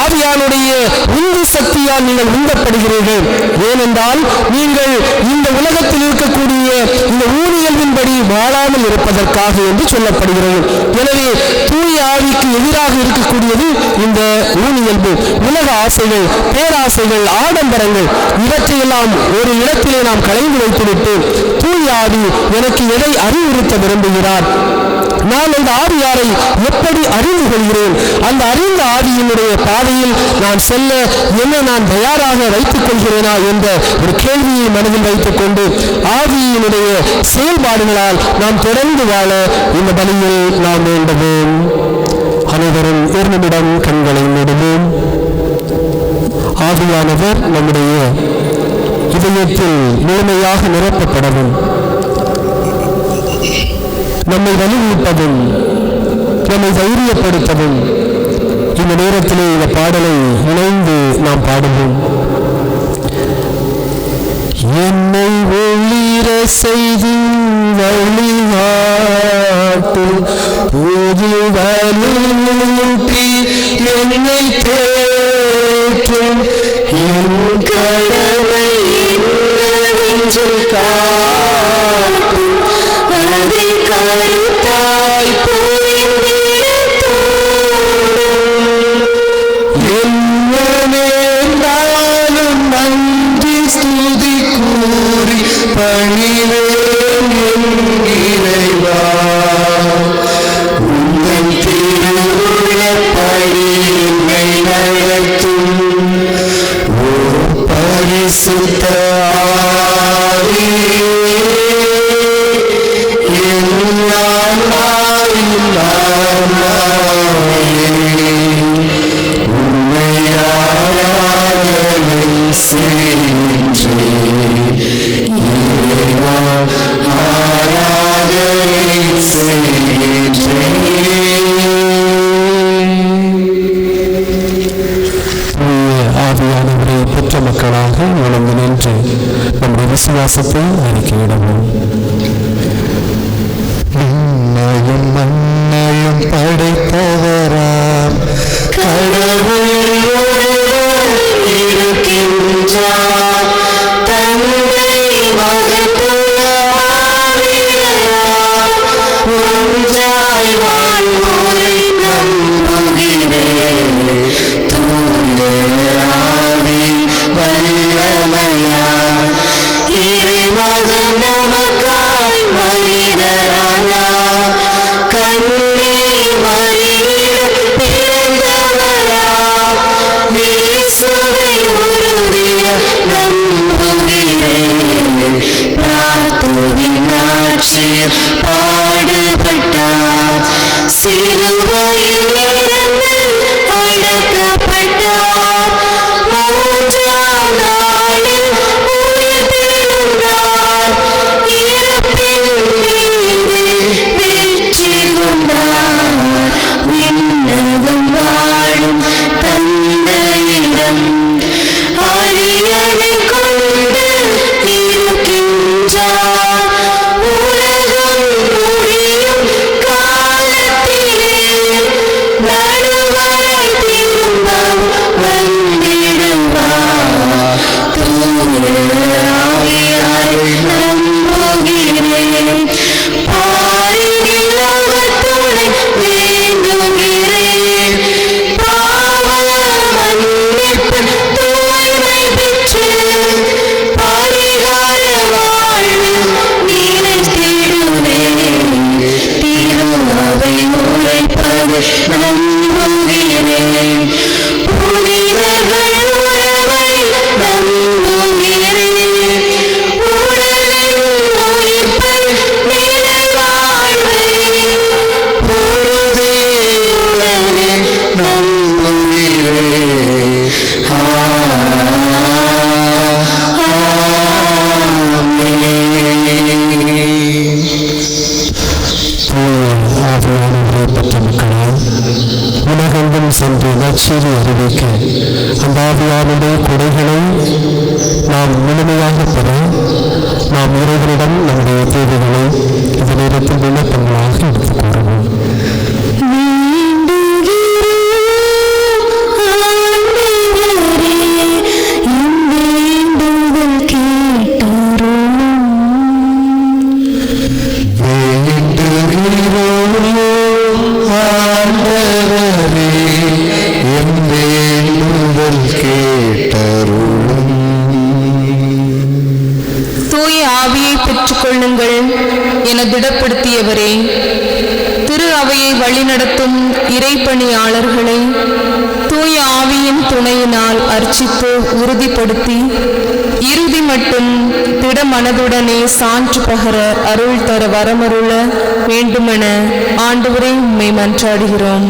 ஆவியானுடைய உந்து சக்தியால் நீங்கள் உந்தப்படுகிறீர்கள். ஏனென்றால் நீங்கள் இந்த உலகத்தில் இருக்கக்கூடிய இந்த ஊழியல்வின்படி வாழாமல் இருப்பதற்காக என்று சொல்லப்படுகிறது. எனவே தூய ஆவிக்கு எதிராக இருக்கக்கூடியது இந்த ஊழியல்பு, உலக ஆசைகள், பேராசைகள், ஆடம்பரங்கள், இவற்றையெல்லாம் ஒரு இடத்திலே நாம் கலைந்து வைத்துவிட்டு தூய ஆவி எனக்கு எதை அறிவுறுத்த விரும்புகிறார், நான் அந்த ஆவியாரை எப்படி அறிந்து கொள்கிறேன், அந்த அறிந்த ஆவியினுடைய பாதையில் நான் செல்ல என்னை நான் தயாராக வைத்துக் கொள்கிறேனா என்ற ஒரு கேள்வியை மனதில் வைத்துக் கொண்டு ஆவியினுடைய செயல்பாடுகளால் நாம் தொடர்ந்து வாழ இந்த பலியில் நாம் வேண்டுவோம். அனைவரும் 1 நிமிடம் கண்களை மூடுவோம். ஆவியானவர் நம்முடைய இதயத்தில் முழுமையாக நிரப்பப்படவும், நம்மை வலுவூட்டவும், நம்மை தைரியப்படுத்தவும் இந்த நேரத்திலே இந்த பாடலை இணைந்து நாம் பாடுவோம். என்னை ஒளிர செய்து வழிகாட்டு புது வலுவூட்டி என்னை தேற்றும் என் கடமை என்னவென்று காட்டு அதை கருத்தாய் என்னேந்தாலும் நன்றி ஸ்துதி கூறி பணிவேன் என் இறைவா, உங்கள் திருவுள்ளப்படி என்னை நடத்தும் ஓ பரிசுத்த ஆவியே, ஆவியானவரை பெற்ற மக்களாக உணர்ந்து நின்று நம்முடைய விசுவாசத்தை அறிக்கையிடவும். விண்ணையும் மண்ணையும் படைத்தவராம் கடவுள் இருக்கின்றார், தந்தை மகன் தூய ஆவியார் ஒன்றாய் வாழ்வோரை நம்புகிறேன். தூய ஆவி வல்லமையார் இறைமகன் நமக்காய் மனிதரானார், கண்ணே மரியிடம் பிறந்தவராம் இயேசுவை உறுதியாக நம்புகிறேன். பிரார்த்தனையின் ஆட்சியில் பாடுபட்டார், சிலுவையில் இருந்து அடக்கப்பட்டார், 3ஆம் நாளில் உயிர்த்தெழுந்தார், இறப்பின் மீது வெற்றி கொண்டார். விண்ணகம் வாழும் தந்தையிடம் அரியணை கொண்டு இருக்கின்றார், உலகம் முடியும் காலத்திலே ஆவியானவரை பெற்ற மக்களால் உலகெங்கும் சென்று நற்செய்தி அறிவிக்க அந்த ஆவியானுடைய கொடைகளை நாம் முழுமையாக பெற நாம் இறைவனிடம் நம்முடைய தேவைகளை இந்த நேரத்தில் விண்ணப்பங்களாக எடுத்துக் கூறணும். என திடப்படுத்தியவரே, திரு அவையை வழிநடத்தும் இறைப்பணியாளர்களை தூய ஆவியின் துணையினால் அர்ச்சித்து உறுதிப்படுத்தி இறுதி மட்டும் திட மனதுடனே சான்று பகர அருள் தர வரமருள வேண்டுமென ஆண்டவரே உம்மை மன்றாடுகிறோம்.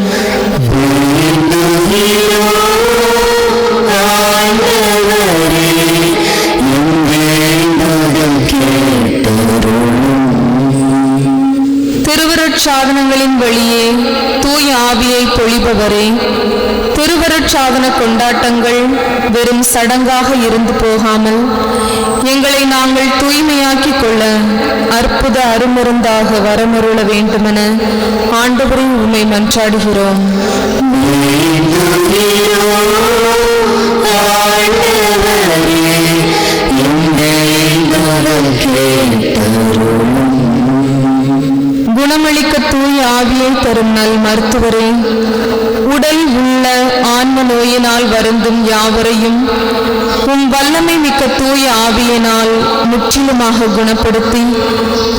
திருவருட்சாதனங்களின் வழியே தூய ஆவியை பொழிபவரே, திருவருட்சாதன கொண்டாட்டங்கள் வெறும் சடங்காக இருந்து போகாமல் எங்களை நாங்கள் தூய்மையாக்கிக் கொள்ள அற்புத அருமருந்தாக வரமருள வேண்டுமென ஆண்டவரே உம்மை மன்றாடுகிறோம். குணமளிக்க தூய ஆவியை தரும் நல் மருத்துவரே, உடல் உள்ள ஆன்ம நோயினால் வருந்தும் யாவரையும் உம் வல்லமை மிக்க தூய ஆவியினால் முற்றிலுமாக குணப்படுத்தி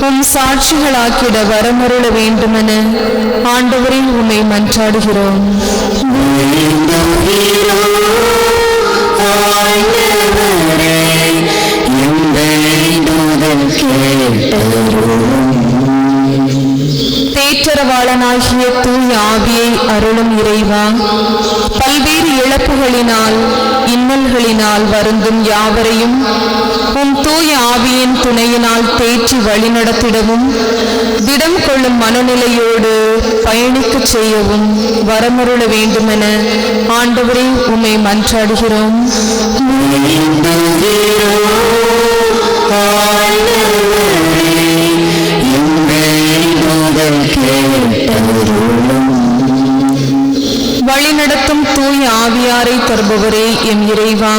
உம் சாட்சிகளாக்கிட வரமருள வேண்டுமென ஆண்டவரே உம்மை மன்றாடுகிறோம். தேற்றரவாளனாகிய தூய ஆவியை அருளும் இறைவா, பல்வேறு இழப்புகளினால் இன்னல்களினால் வருந்தும் யாவரையும் உம் தூய ஆவியின் துணையினால் தேற்றி வழிநடத்திடவும் திடம் கொள்ளும் மனநிலையோடு பயணிக்க செய்யவும் வரமருள வேண்டுமென ஆண்டவரே உம்மை மன்றாடுகிறோம். வழிநடத்தும் தூய ஆவியாரை தருபவரே எம் இறைவா,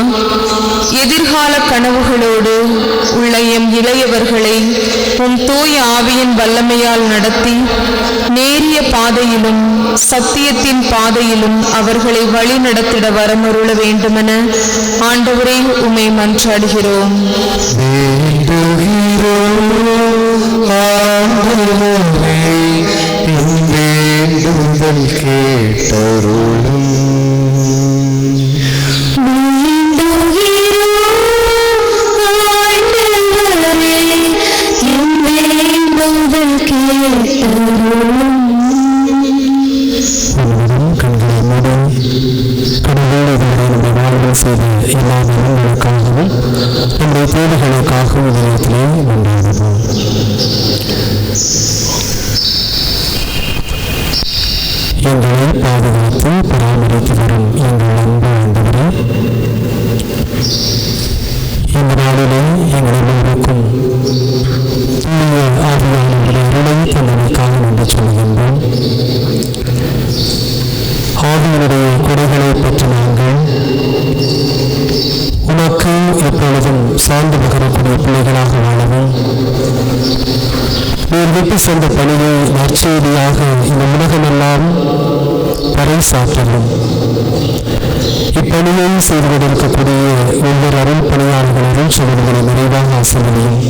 எதிர்கால கனவுகளோடு உள்ள எம் இளையவர்களை உம் தூய ஆவியின் வல்லமையால் நடத்தி நேரிய பாதையிலும் சத்தியத்தின் பாதையிலும் அவர்களை வழி நடத்திட வரமருள வேண்டுமென ஆண்டவரே உம்மை மன்றாடுகிறோம். நம்முடைய தேவைகளுக்காகவும் இதயத்திலே கொண்டாடுவோம். எங்களை பாதுகாத்து பராமரித்து வரும் எங்கள் அன்பு ஆண்டவரே, இந்த நாளிலே எங்களை இருக்கும் தூய ஆவியானவருடைய அருளை தந்தமைக்காக நன்றி சொல்கின்றோம். ஆவியினுடைய கொடைகளை பற்றி நாங்கள் உனக்கு எப்பொழுதும் சார்ந்து பகரக்கூடிய பிள்ளைகளாக வாழவும், நீர் விட்டு சென்ற பணியை நற்செய்தியாக இந்த உலகமெல்லாம் பறைசாற்றவும், இப்பணியை செய்து கொண்டிருக்கக்கூடிய ஒவ்வொரு அருள் பணியாளர்களும் சொல்வதை நிறைவாக ஆசிரியையும்,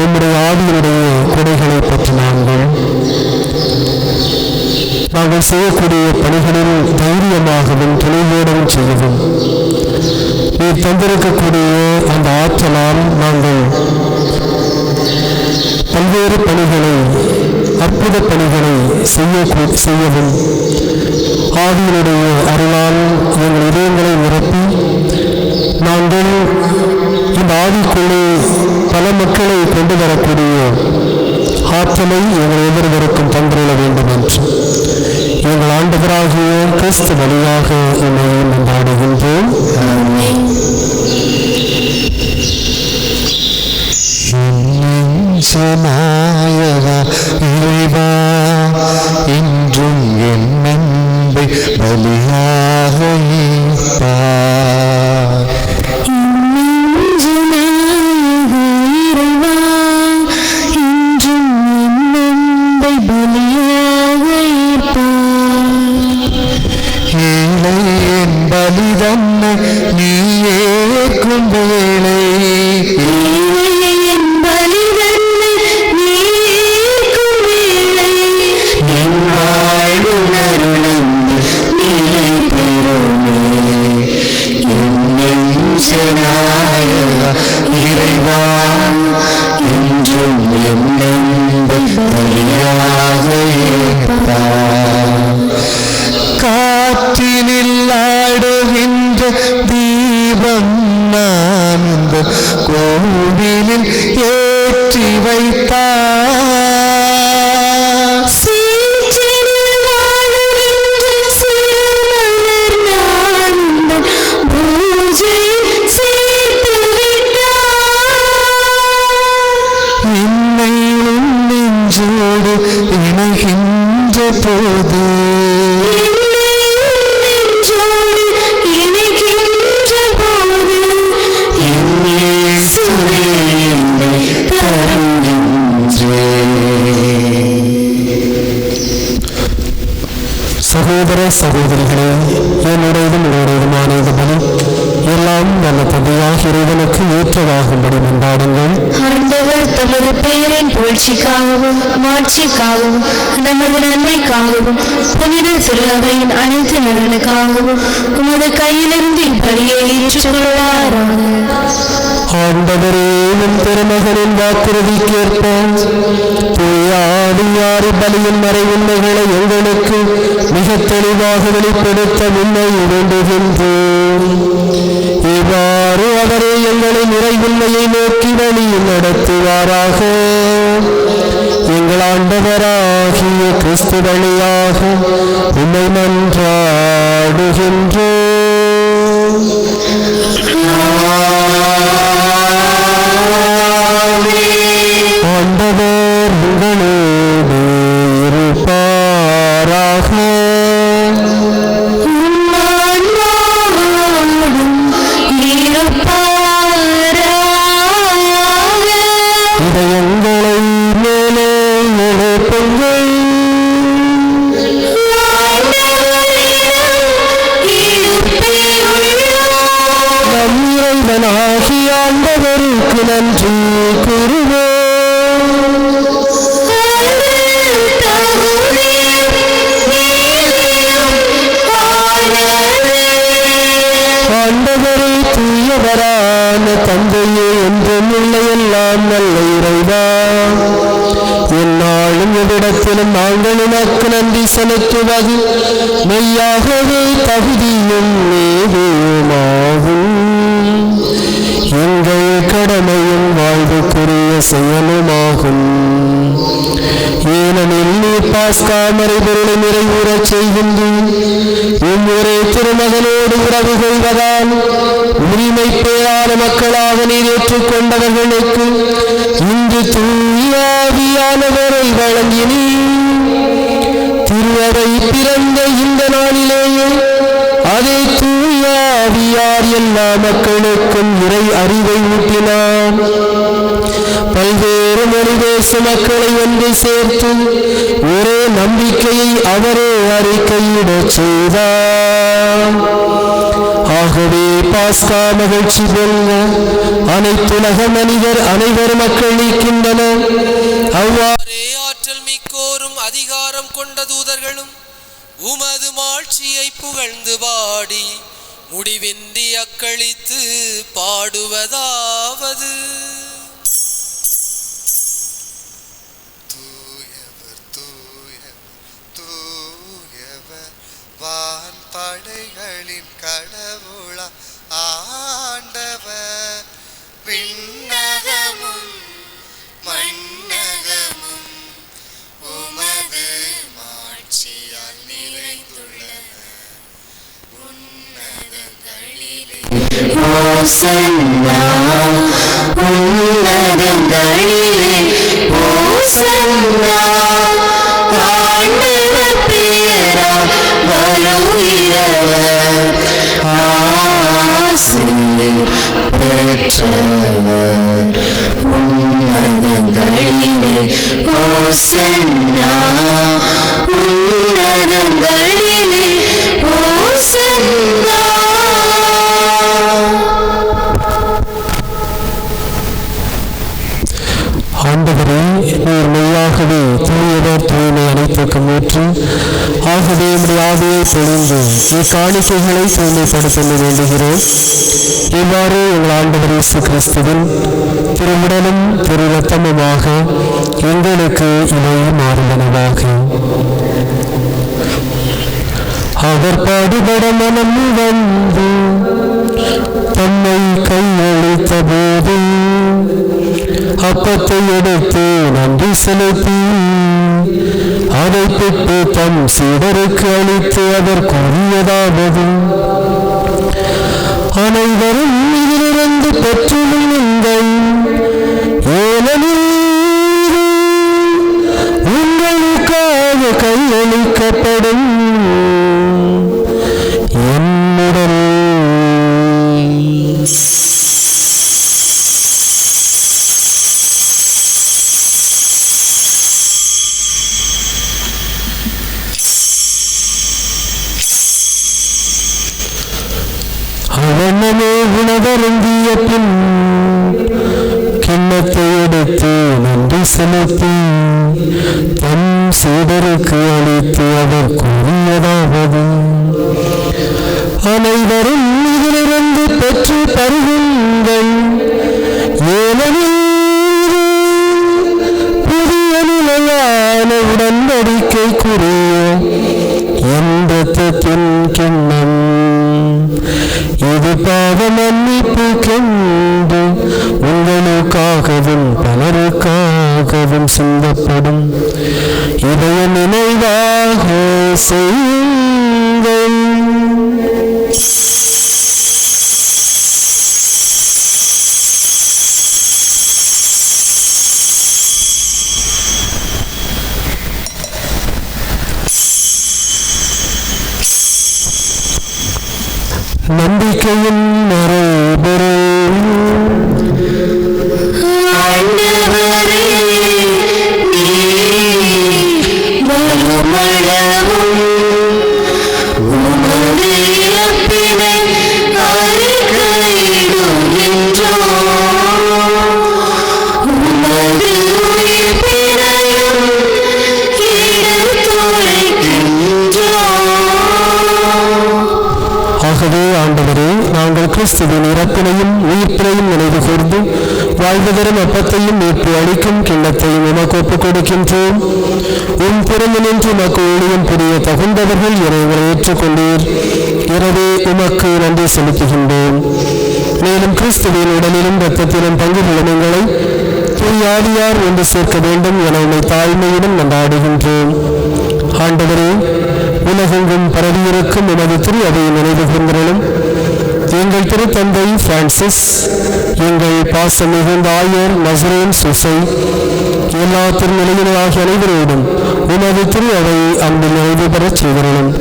உம்முடைய ஆவியினுடைய கொடைகளை பற்றி நாங்கள் செய்யக்கூடிய பணிகளில் தைரியமாகவும் துணிவோடும் செய்யவும், நீர் தந்திருக்கக்கூடிய அந்த ஆற்றலால் நாங்கள் பல்வேறு பணிகளை அற்புத பணிகளை செய்யவும், ஆவியினுடைய அருளால் எங்கள் இதயங்களை நிரப்பி நாங்கள் இந்த ஆவிக்குள்ளே பல மக்களை கொண்டு வரக்கூடிய ஆற்றலை எங்கள் ஒவ்வொருவருக்கும் தந்துள்ள வேண்டும் என்று எங்கள் ஆண்டவராகிய கிறிஸ்து வழியாக என்னை மன்றாடுகின்றோம். இறைவா, இன்றும் என் அன்பை பலியாக ஏற்பார். ஏழை என் பலிதன்னை நீ ஏற்கும் வேளை இறைவா, இன்றும் என் அன்பை பலியாக ஏற்பார். காற்றினில் ஆடுகின்ற தீபம் நான் இந்த கோவிலில் ஏற்றி வைத்தார். என்னை உன் நெஞ்சோடு இணைகின்ற போது சகோதர சகோதரிகளே, என்னுடையதும் உங்களுடையதுமான இந்த பலி எல்லாம் நல்ல தந்தையாக இறைவனுக்கு ஏற்றதாகும்படி மன்றாடுங்கள். ஆண்டவர் தமது பெயரின் புகழ்ச்சிக்காகவும் மாட்சிக்காகவும் நமது நன்மைக்காகவும் புனித திருவையின் அனைத்து நலனுக்காகவும் உமது கையிலிருந்து இப்படியே ஏற்றுக்கொள்வாராக. ஆண்டவரே, உம் திருமகனின் வாக்குறுதிக்கேற்ப தூய ஆவியாரின் பலியின் மறை உண்மைகளை எங்களுக்கு மிக தெளிவாக வெளிப்படுத்த உண்மை வேண்டுகின்றோம். இவ்வாறு அவரே எங்களை நிறை உண்மையை நோக்கி வழியில் நடத்துவாராக. எங்கள் ஆண்டவராகிய கிறிஸ்து வழியாக உம்மை மன்றாடுகின்றோம். ஆண்டவர் உங்களோடு இருப்பாராக. இதயங்களை மேலே எழுப்புங்கள். நம் இறைவனாகிய ஆண்டவருக்கு நன்றி கூறுவோம். ஆண்டவரை தூயவரான தந்தையே, என்றும் இல்லை எல்லாம் நல்ல இறைவா, எந்நாளும் எவ்விடத்திலும் நாங்கள் உனக்கு நன்றி செலுத்துவது மெய்யாகவே தகுதியும் நீதியுமாகும். எங்கள் கடமையும் வாழ்வுக்குரிய செயலுமாகும். ஏனெனில் நீ பாஸ்கா மறைபொருளை நிறைவுறச் செய்கின்றீர். ஒவ்வொரு திருமகனோடு உறவு கொள்வதால் உரிமை பேரான மக்களாக நீர் ஏற்றுக்கொண்டவர்களுக்கு இன்று தூய ஆவியானவரை வழங்கினீர். திருவரை பிறந்த இந்த நாளிலேயே அதே தூய ஆவியார் எல்லா மக்களுக்கும் இறை அறிவை ஊட்டினார். பல்வேறு மொழி பேசும் மக்களை ஒன்று சேர்த்து ஒரே நம்பிக்கையை அவரே அறிக்கையிடச் செய்தார். ஆகவே பாஸ்கா மகிழ்ச்சி பொங்க அனைத்துலக மனிதர் அனைவரும் மக்களிக்கின்றனர். அவ்வாறே ஆற்றல் மிக்கோரும் அதிகாரம் கொண்ட தூதர்களும் உமது மாட்சியை புகழ்ந்து பாடி முடிவின்றி அக்களித்து பாடுவதாவது: தூயவர் தூயவர் தூயவர் வான் படைகளின் கடவுளா ஆண்டவர். விண்ணகமும் ஓசன்னா உன்னதங்களிலே ஓசன்னா ஆண்டவர் பெயரால் வருகிறவர் ஆசி பெற்றவர் உன்னதங்களிலே ஓசன்னா உன்னதங்களிலே ஓசன்னா. ஆண்டவரே, நீர் மெய்யாகவே தூயவர், தூய்மை அனைத்துக்கும் ஊற்று. ஆகவே உம்முடைய ஆவியை பொழிந்து இக்காணிக்கைகளை தூய்மைப்படுத்த வேண்டுகிறோம். இவ்வாறு எங்கள் ஆண்டவர் இயேசு கிறிஸ்துவின் திருவுடலும் திரு இரத்தமுமாக எங்களுக்கு இவை மாறுவனவாக. அவர் பாடுபட மனம் வந்து தம்மை கையளித்த போது அப்பத்தை எடுத்து நன்றி செலுத்தி அதை பெற்று தம் சீடருக்கு அளித்து அவர் கூறியதாவது: அனைவரும் இதிலிருந்து பெற்றுள்ளுங்கள், ஏனெனில் உங்களுக்காக கையளிக்கப்படும் என்னுடன். அவனமே உணவருந்திய பின் கிண்ணத்தை எடுத்து நன்றி செலுத்தி தம் சீடருக்கு அளித்து அவர் கூறியதாவது: அனைவரும் இதிலிருந்து பெற்று பருகுங்கள், ஏனெனில் புதிய நிலையான உடன்படிக்கைக்குரிய என் இரத்தத்தின் கிண்ணம். இது பாவ மன்னிப்புக்கென்று உங்களுக்காகவும் பலருக்காகவும் சிந்தப்படும். இதை நினைவாக செய்யுங்கள். நம்பிக்கையின் மறைபொருள். ஆண்டவரே, நீர் மறுமளவும் உமது இறப்பினை அறிக்கையிடுகின்றோம். உமது உயிர்ப்பினையும் எடுத்துரைக்கின்றோம். ஆகவே ஆண்டவரே, நாங்கள் கிறிஸ்துவின் இறப்பினையும் உயிர்ப்பினையும் நினைவு கூர்ந்து வாழ்வு தரும் அப்பத்தையும் மீட்பு அளிக்கும் கிண்ணத்தையும் உமக்கு ஒப்புக் கொடுக்கின்றோம். உன் பிறந்து நின்று உமக்கு ஊழியம் புரிய தகுந்தவர்கள் இறைவனை ஏற்றுக்கொண்டீர். எனவே உமக்கு நன்றி செலுத்துகின்றோம். மேலும் கிறிஸ்துவின் உடலிலும் இரத்தத்திலும் பங்கு கொள்ளும் எங்களை தூய ஆவியார் ஒன்று சேர்க்க வேண்டும் என உம்மை தாழ்மையுடன் கொண்டாடுகின்றோம். ஆண்டவரே, உலகெங்கும் பரவியிருக்கும் உமது திரு அவையை நினைவு கூர்ந்தருளும். எங்கள் திருத்தந்தை பிரான்சிஸ், எங்கள் பாசம் மிகுந்த ஆயர் நசரேன் சுசை, எல்லா திருநிலையினராகிய அனைவரோடும் உமது திரு அவை அன்பில் நிறைவு பெறச் செய்தருளும்.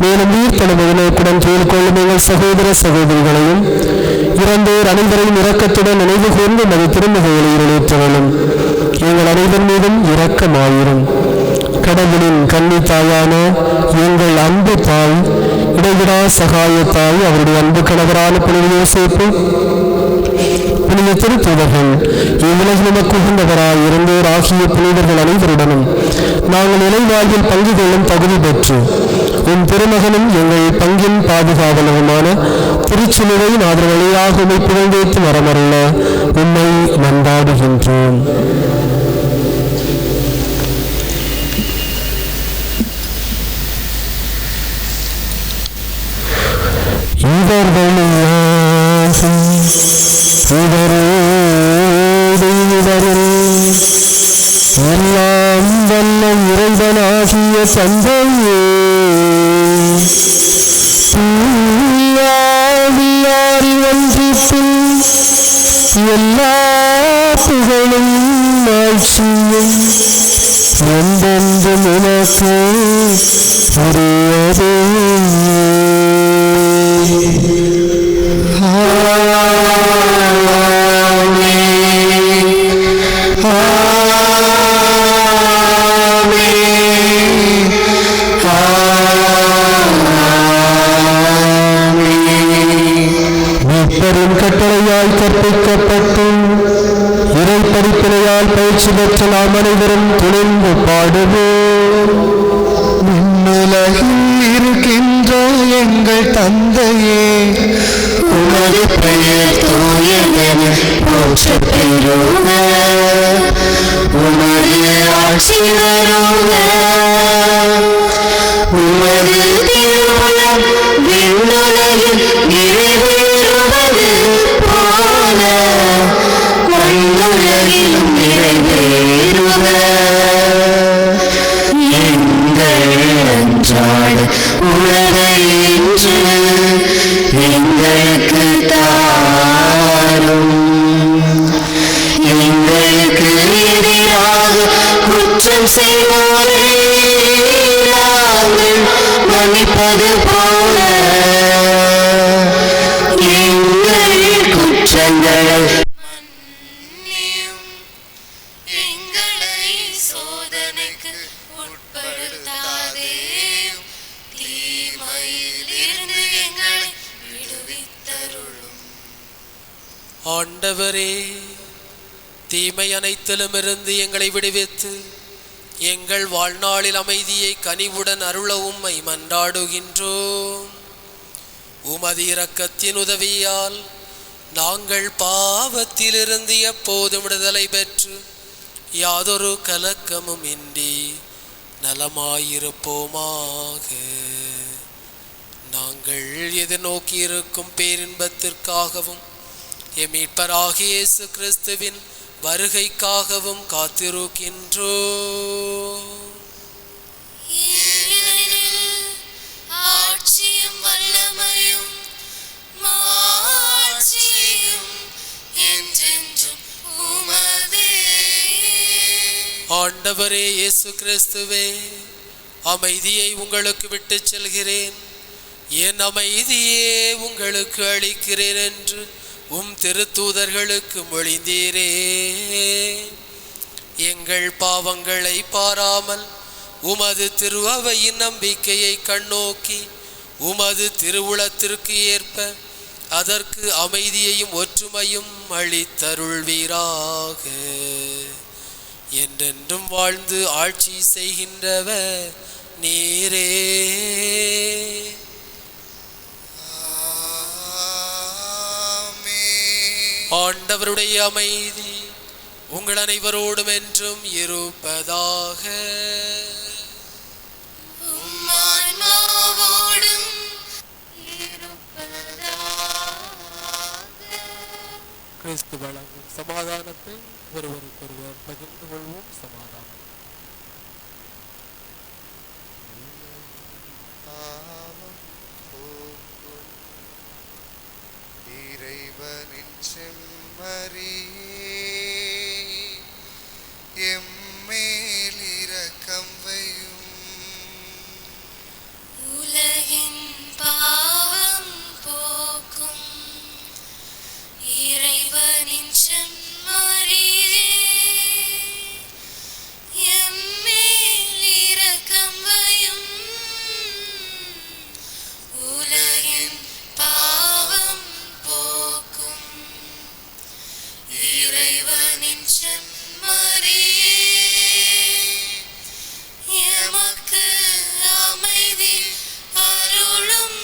மேலும் உயிர்த்தெழும் நோக்குடன் துயில் கொள்ளும் எங்கள் சகோதர சகோதரிகளையும் இறந்தோர் அனைவரையும் இரக்கத்துடன் நினைவு கூர்ந்து உமது திருமுகைகளை நிறைவேற்றலும். எங்கள் அனைவர் மீதும் இரக்கமாயிரும். கடவுளின் கன்னி தாயான எங்கள் அன்பு தாய், இடைவிடா சகாயத்தாய், அவருடைய அன்பு கணவரான புனித யோசேப்பு, புனித திருத்தூதர்கள், இவ்வுலகில் நமக்கு உகந்தவராய் இருந்தோர் ஆகிய புனிதர்கள் அனைவருடனும் நாங்கள் இறைவாழ்வில் பங்கு கொள்ளும் தகுதி பெற்று உன் திருமகனும் எங்கள் பங்கின் பாதுகாவலருமான திருச்சிலுவையின் ஆதரவு வழியாக உம்மை புகழ்ந்தேத்து வரமருள உம்மை மன்றாடுகின்றோம். இவர் வழியாகும் இவரோடு இவரில் எல்லாம் வல்ல இறைவனாகிய தந்தையே, தூயாவியாரின் என்றென்றும் உனக்கு உரியதே. மீட்பரின் கட்டளையால் கற்பிக்கப்பட்டு இறை படிப்பினையால் பயிற்சி பெற்ற நாம் அனைவரும் துணிந்து பாடுவோம். விண்ணுலகில் இருக்கின்ற எங்கள் தந்தையே, உமது பெயர் தூயதென போற்றப் பெறுக. உமது ஆட்சி வருக. உமது திருவுளம் விண்ணுலகில் நிறைவேறுவது போல மண்ணுலகிலும் நிறைவேறுக. எங்கள் அன்றாட உணவை இன்று எங்களுக்கு தாரும். எங்களுக்கு எதிராக குற்றம் செய்வோரை நாங்கள் மன்னிப்பது போல எங்கள் குற்றங்களை மன்னியும். எங்களை சோதனைக்கு உட்படுத்தாதேயும், தீமையிலிருந்து எங்களை விடுவித்தருளும். ஆண்டவரே, தீமை அனைத்திலுமிருந்து எங்களை விடுவித்து எங்கள் வாழ்நாளில் அமைதியை கனிவுடன் அருள உம்மை மன்றாடுகின்றோம். உமது இரக்கத்தின் உதவியால் நாங்கள் பாவத்திலிருந்து எப்போதும் விடுதலை பெற்று யாதொரு கலக்கமும் இன்றி நலமாயிருப்போமாக. நாங்கள் எதிர்நோக்கியிருக்கும் பேரின்பத்திற்காகவும் எம் மீட்பராகிய இயேசு கிறிஸ்துவின் வருகைக்காகவும் காத்திருக்கின்றோம். ஏனெனில் ஆட்சியும் வல்லமையும் மாட்சியும் என்றென்றும் உமதே. ஆண்டவரே இயேசு கிறிஸ்துவே, அமைதியை உங்களுக்கு விட்டுச் செல்கிறேன், என் அமைதியே உங்களுக்கு அளிக்கிறேன் என்று உம் திருத்தூதர்களுக்கு மொழிந்தீரே. எங்கள் பாவங்களை பாராமல் உமது திரு அவையின் நம்பிக்கையை கண்ணோக்கி உமது திருவுளத்திற்கு ஏற்ப அதற்கு அமைதியையும் ஒற்றுமையும் அளித்தருள்வீராக. என்றென்றும் வாழ்ந்து ஆட்சி செய்கின்றவர் நீரே. ஆண்டவருடைய அமைதி உங்கள் அனைவரோடும் என்றும் இருப்பதாக. உம் ஆன்மாவோடும் இருப்பதாக. கிறிஸ்து வழங்கும் சமாதானத்தை ஒருவருக்கொருவர் பகிர்ந்து கொள்வோம். சமாதானம். இறைவனின் செம்மறியே, எம்மேல் இரக்கம் வையும். உலகின் பாவம் போக்கும் இறைவனின் செம்மறியே, எம்மேல் இரக்கம் வையும். உலகின் பாவம் போக்கும் இறைவனின் செம்மறியே, எமக்கு அமைதி அருளும்.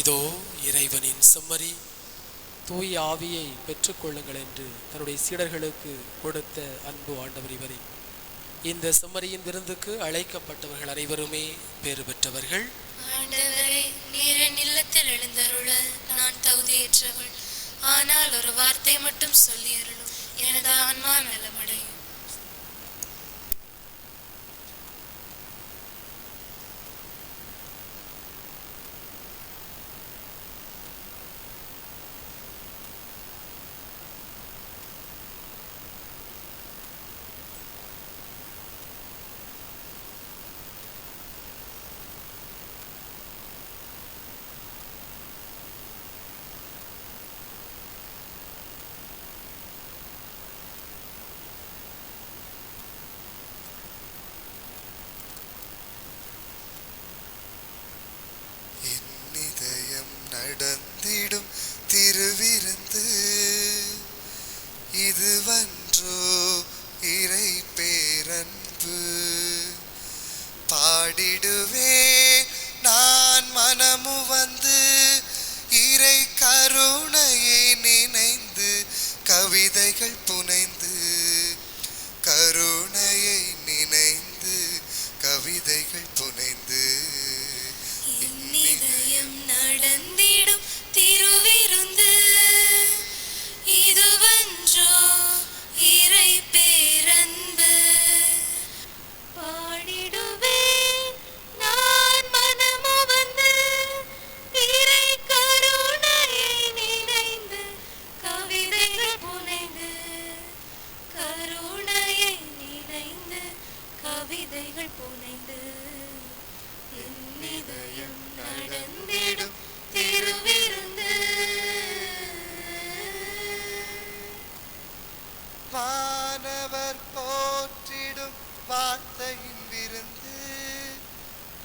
இதோ இறைவனின் செம்மறி, தூய ஆவியை பெற்றுக்கொள்ளுங்கள் என்று தன்னுடைய சீடர்களுக்கு கொடுத்த அன்பு ஆண்டவர் இவரே. இந்த செம்மறியின் விருந்துக்கு அழைக்கப்பட்டவர்கள் அனைவருமே பேறு பெற்றவர்கள். ஆண்டவரே, நீர் என் இல்லத்தில் எழுந்தருள நான் தகுதியற்றவள். ஆனால் ஒரு வார்த்தை மட்டும் சொல்லி அருளும், எனது ஆன்மா நலமடையும். இறை கருணையை நினைந்து கவிதைகள் புனைந்து, கருணையை நினைந்து கவிதைகள் புனைந்து, இதயம் நடந்திடும் திருவிருந்து இதுவன்றோ இறை பேரன்பு. பாடிடுவேன் நான் மனமுவந்து இறை கருணையை நினைந்து கவிதைகள் புனைந்து, கருணையை நினைந்து கவிதைகள் புனைந்து, இதயம் நடந்திடும் திருவிருந்து. வானவர் போற்றிடும் வார்த்தையின் விருந்து,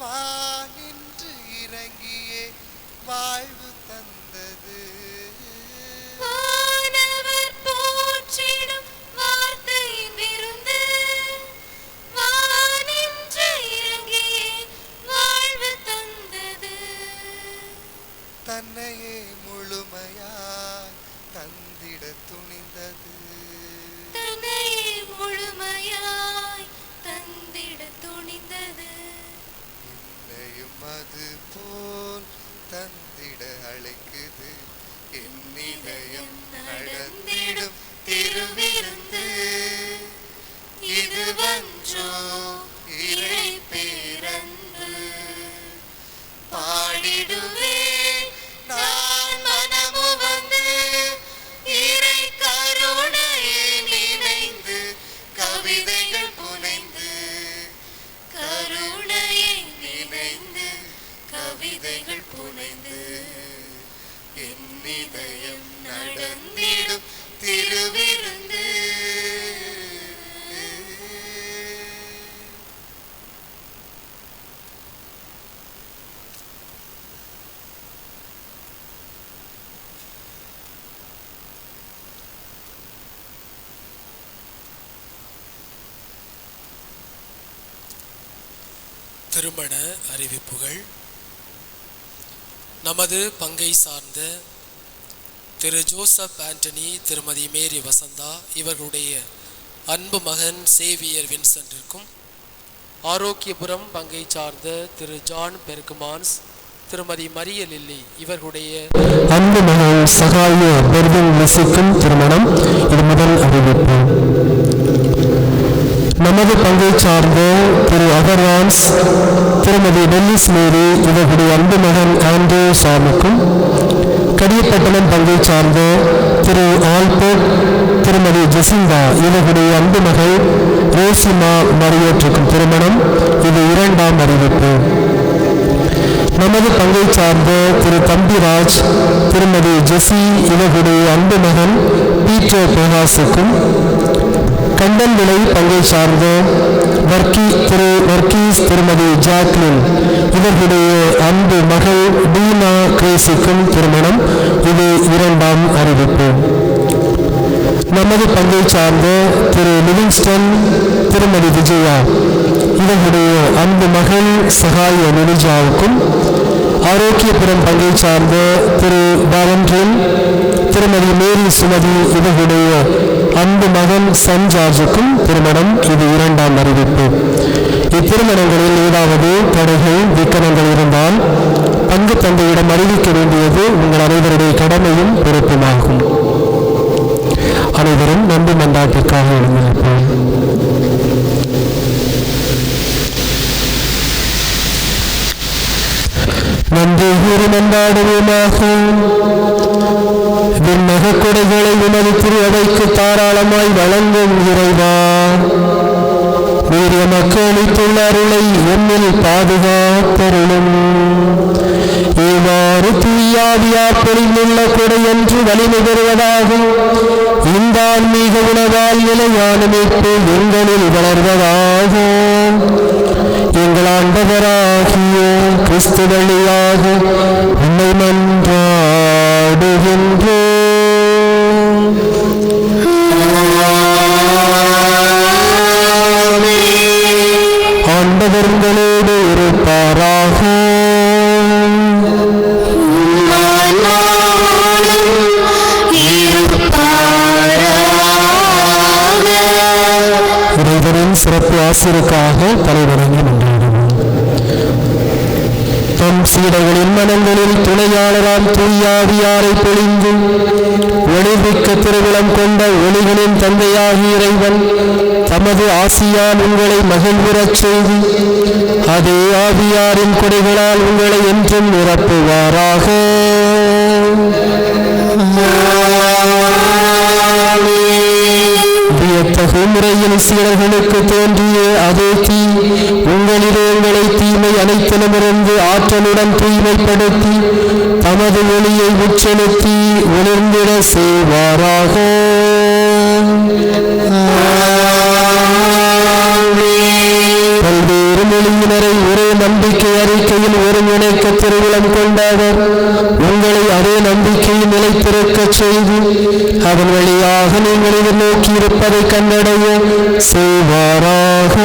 வானின்று இறங்கியே வாழ்வு தந்தது. வானவர் போற்றிடும் வார்த்தையின் விருந்து, வானின்று இறங்கியே வாழ்வு தந்தது. தன்னையே முழுமையாய் தந்திட துணிந்தது, தன்னையே முழுமையாய் தந்திட துணிந்தது. என்னையும் அது போல் தந்திட அழைக்குது. என் இதயம் நடந்திடும் திருவிருந்து இதுவன்றோ இறை பேரன்பு. பாடிடுவேன் நான் மனமுவந்து இறை கருணையை நினைந்து கவிதைகள் புனைந்து, கருணையை நினைந்து கவிதைகள் புனைந்து, என் இதயம் நடந்திடும் திருவிருந்து. திருமண அறிவிப்புகள். நமது பங்கை சார்ந்த திரு ஜோசப் ஆண்டனி, திருமதி மேரி வசந்தா இவர்களுடைய அன்பு மகன் சேவியர் வின்சென்டிற்கும், ஆரோக்கியபுரம் பங்கை சார்ந்த திரு ஜான் பெர்குமான்ஸ், திருமதி மரிய லில்லி இவர்களுடைய அன்பு மகன் சகாய பெர்வின் லிசிக்கும் திருமணம். இது முதல் அறிவிப்பு. நமது பங்கை சார்ந்த திரு அகர்வான்ஸ், திருமதி டெல்லிஸ் மேரி இவர்களுடைய அன்பு மகன் ஆண்ட்ரூ சாமுக்கும், கடியப்பட்டணம் பங்கை சார்ந்த திரு ஆல்பர்ட், திருமதி ஜெசிந்தா இவர்களுடைய அன்பு மகள் ரோசிமா மரியற்றுக்கும் திருமணம். இது இரண்டாம் அறிவிப்பு. நமது பங்கை சார்ந்த திரு தம்பிராஜ், திருமதி ஜெசி இவர்களுடைய அன்பு மகன் பீட்டர் பிரகாசுக்கும், கண்டன்விளை பங்கை சார்ந்த திரு வர்கீஸ், திருமதி ஜாக்லின் இவர்களுடைய அன்பு மகள் டீனா கிரேசிக்கும் திருமணம். இது இரண்டாம் அறிவிப்பு. நமது பங்கை சார்ந்த திரு லிவிங்ஸ்டன், திருமதி விஜயா இவர்களுடைய அன்பு மகள் சகாய நினிஜாவுக்கும், ஆரோக்கியபுரம் பங்கை சார்ந்த திரு பாலன்றின், திருமதி மேரி சுமதி இவர்களுடைய அன்பு மகன் சன் ஜார்ஜுக்கும் திருமணம். இது இரண்டாம் அறிவிப்பு. இத்திருமணங்களில் ஏதாவது தடைகள் விக்கனங்கள் இருந்தால் பங்கு தந்தையிடம் அறிவிக்க வேண்டியது உங்கள் அனைவருடைய கடமையும் பொறுப்புமாகும். அனைவரும் நன்றி மன்றாட்டிற்காக எழுந்திருப்போம். நன்றி கூறி மன்றாடுவோமாக. விண்ணக கொடைகளை உமது திரு அவைக்கு தாராளமாய் வழங்கும் இறைவா, மீறிய மக்கள் அளித்துள்ள அருளை எண்ணில் பாதுகாத்தருளும். இவ்வாறு தூயாவியார் பொழிந்துள்ள கொடை என்று வலிமை பெறுவதாகும். இந்த ஆன்மீக உணவால் நிலையான மீட்பு எங்களில் வளர்வதாகும். எங்கள் ஆண்டவராகிய கிறிஸ்து வழியாக உம்மை மன்றாடுகின்றோம். ஆண்டவர்களோடு இருப்பாராக. மூலம் தூயாவியாரை பொழிந்து ஒளிமிக்க திருவிழம் கொண்ட ஒளிகளின் தந்தையாகிய இறைவன் தமது ஆசியால் உங்களை மகிழ்வுறச் செய்து அதே ஆவியாரின் கொடைகளால் உங்களை என்றும் நிரப்புவாராக. வியத்தகு முறையில் சீடர்களுக்கு தோன்றிய அதே தீ உங்களிலே உங்களை தீமை அனைத்திலுமிருந்து ஆற்றலுடன் தூய்மைப்படுத்தி தமது ஒளியை உட்செலுத்தி ஒளிர்ந்திட செய்வாராக. பல்வேறு மொழியினரை ஒரே நம்பிக்கை அறிக்கையில் ஒருங்கிணைக்க திருவிழம் கொண்டாவர் உங்களை அதே நம்பிக்கையில் நிலைத்திருக்கச் செய்து அதன் வழியாக நீங்கள் எதிர்நோக்கி இருப்பதை கண்டடைய செய்வாராக.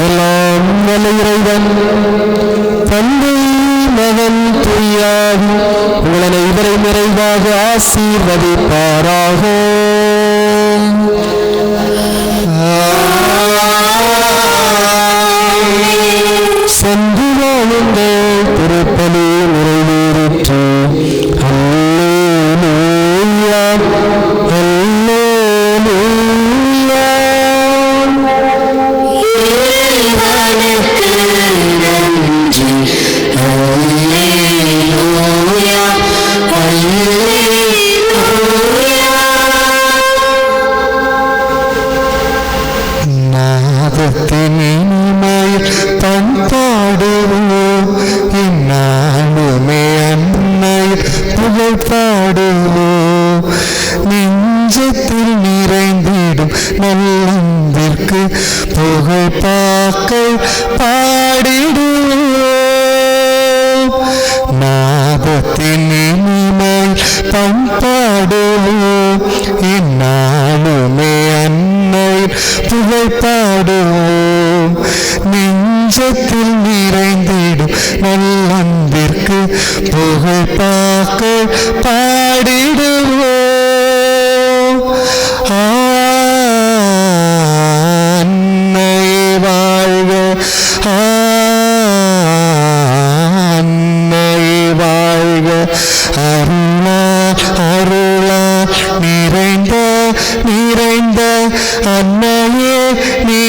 எல்லாம் வல்ல இறைவன் தந்தை மகன் தூயாவி உங்களை இவரை நிறைவாக ஆசீர்வதிப்பாராக. சென்று வாழுங்கள், திருப்பலி நிறைவேறிற்று. அல்லேலூயா, அல்லேலூயா. இறைவனுக்கு நன்றி. அல்லேலூயா, அல்லேலூயா. நாதத்தின் இனிமையில் பண்பாடுவோம், இந்நாளுமே அன்னையில் புகழ் பாடுவோம். நெஞ்சத்தில் நிறைந்திடும் நல்லந்திற்கு புகழ் பாக்கள் பாடிடுவோம். நாதத்தின் இனிமையில் பண்பாடுவோம், இந்நாளுமே அன்னையில் புகழ் பாடுவோம். நெஞ்சத்தில் நிறைந்திடும் நல்லந்திற்கு புகழ் பாக்கள் பாடிடுவோம். அன்னையே வாழ்க, அன்னையே வாழ்க. அருளா அருளா நிறைந்த நிறைந்த அன்னையே நீ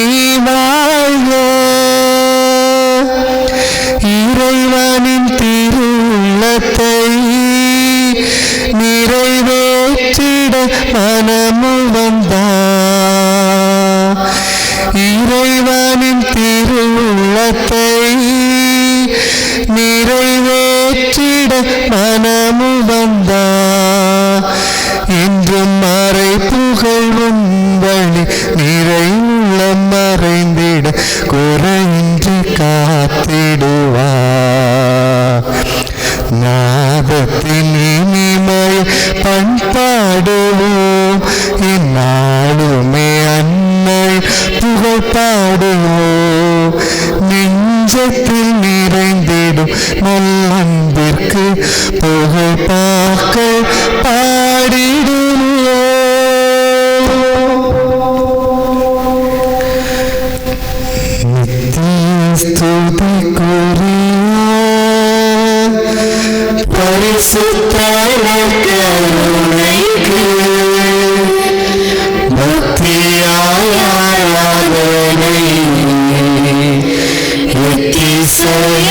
வாழ்க. இறைவனின் திருவுள்ளத்தை நிறைவேற்றிட மனமு வந்தார். இறைவனின் திருவுள்ளத்தை நிறைவேற்றிட மனமு வந்தார். என்றும் மறை புகழும் வழி நிறைவுள்ள மறைந்திட குறைந்து காத்திடுவார். நாதத்தின் இனிமை பண்பாடுவோம், இந்நாளுமே அன்னை புகழ் பாடுவோம். நெஞ்சத்தில் நிறைந்திடும் நல்லன்பிற்கு புகழ் பாக்கள் பாடிடுவோம். நித்திய ஸ்துதிக்குரிய பரிசுத்த கருணைக்கு பக்தியாய் ஆராதனை எத்திசைய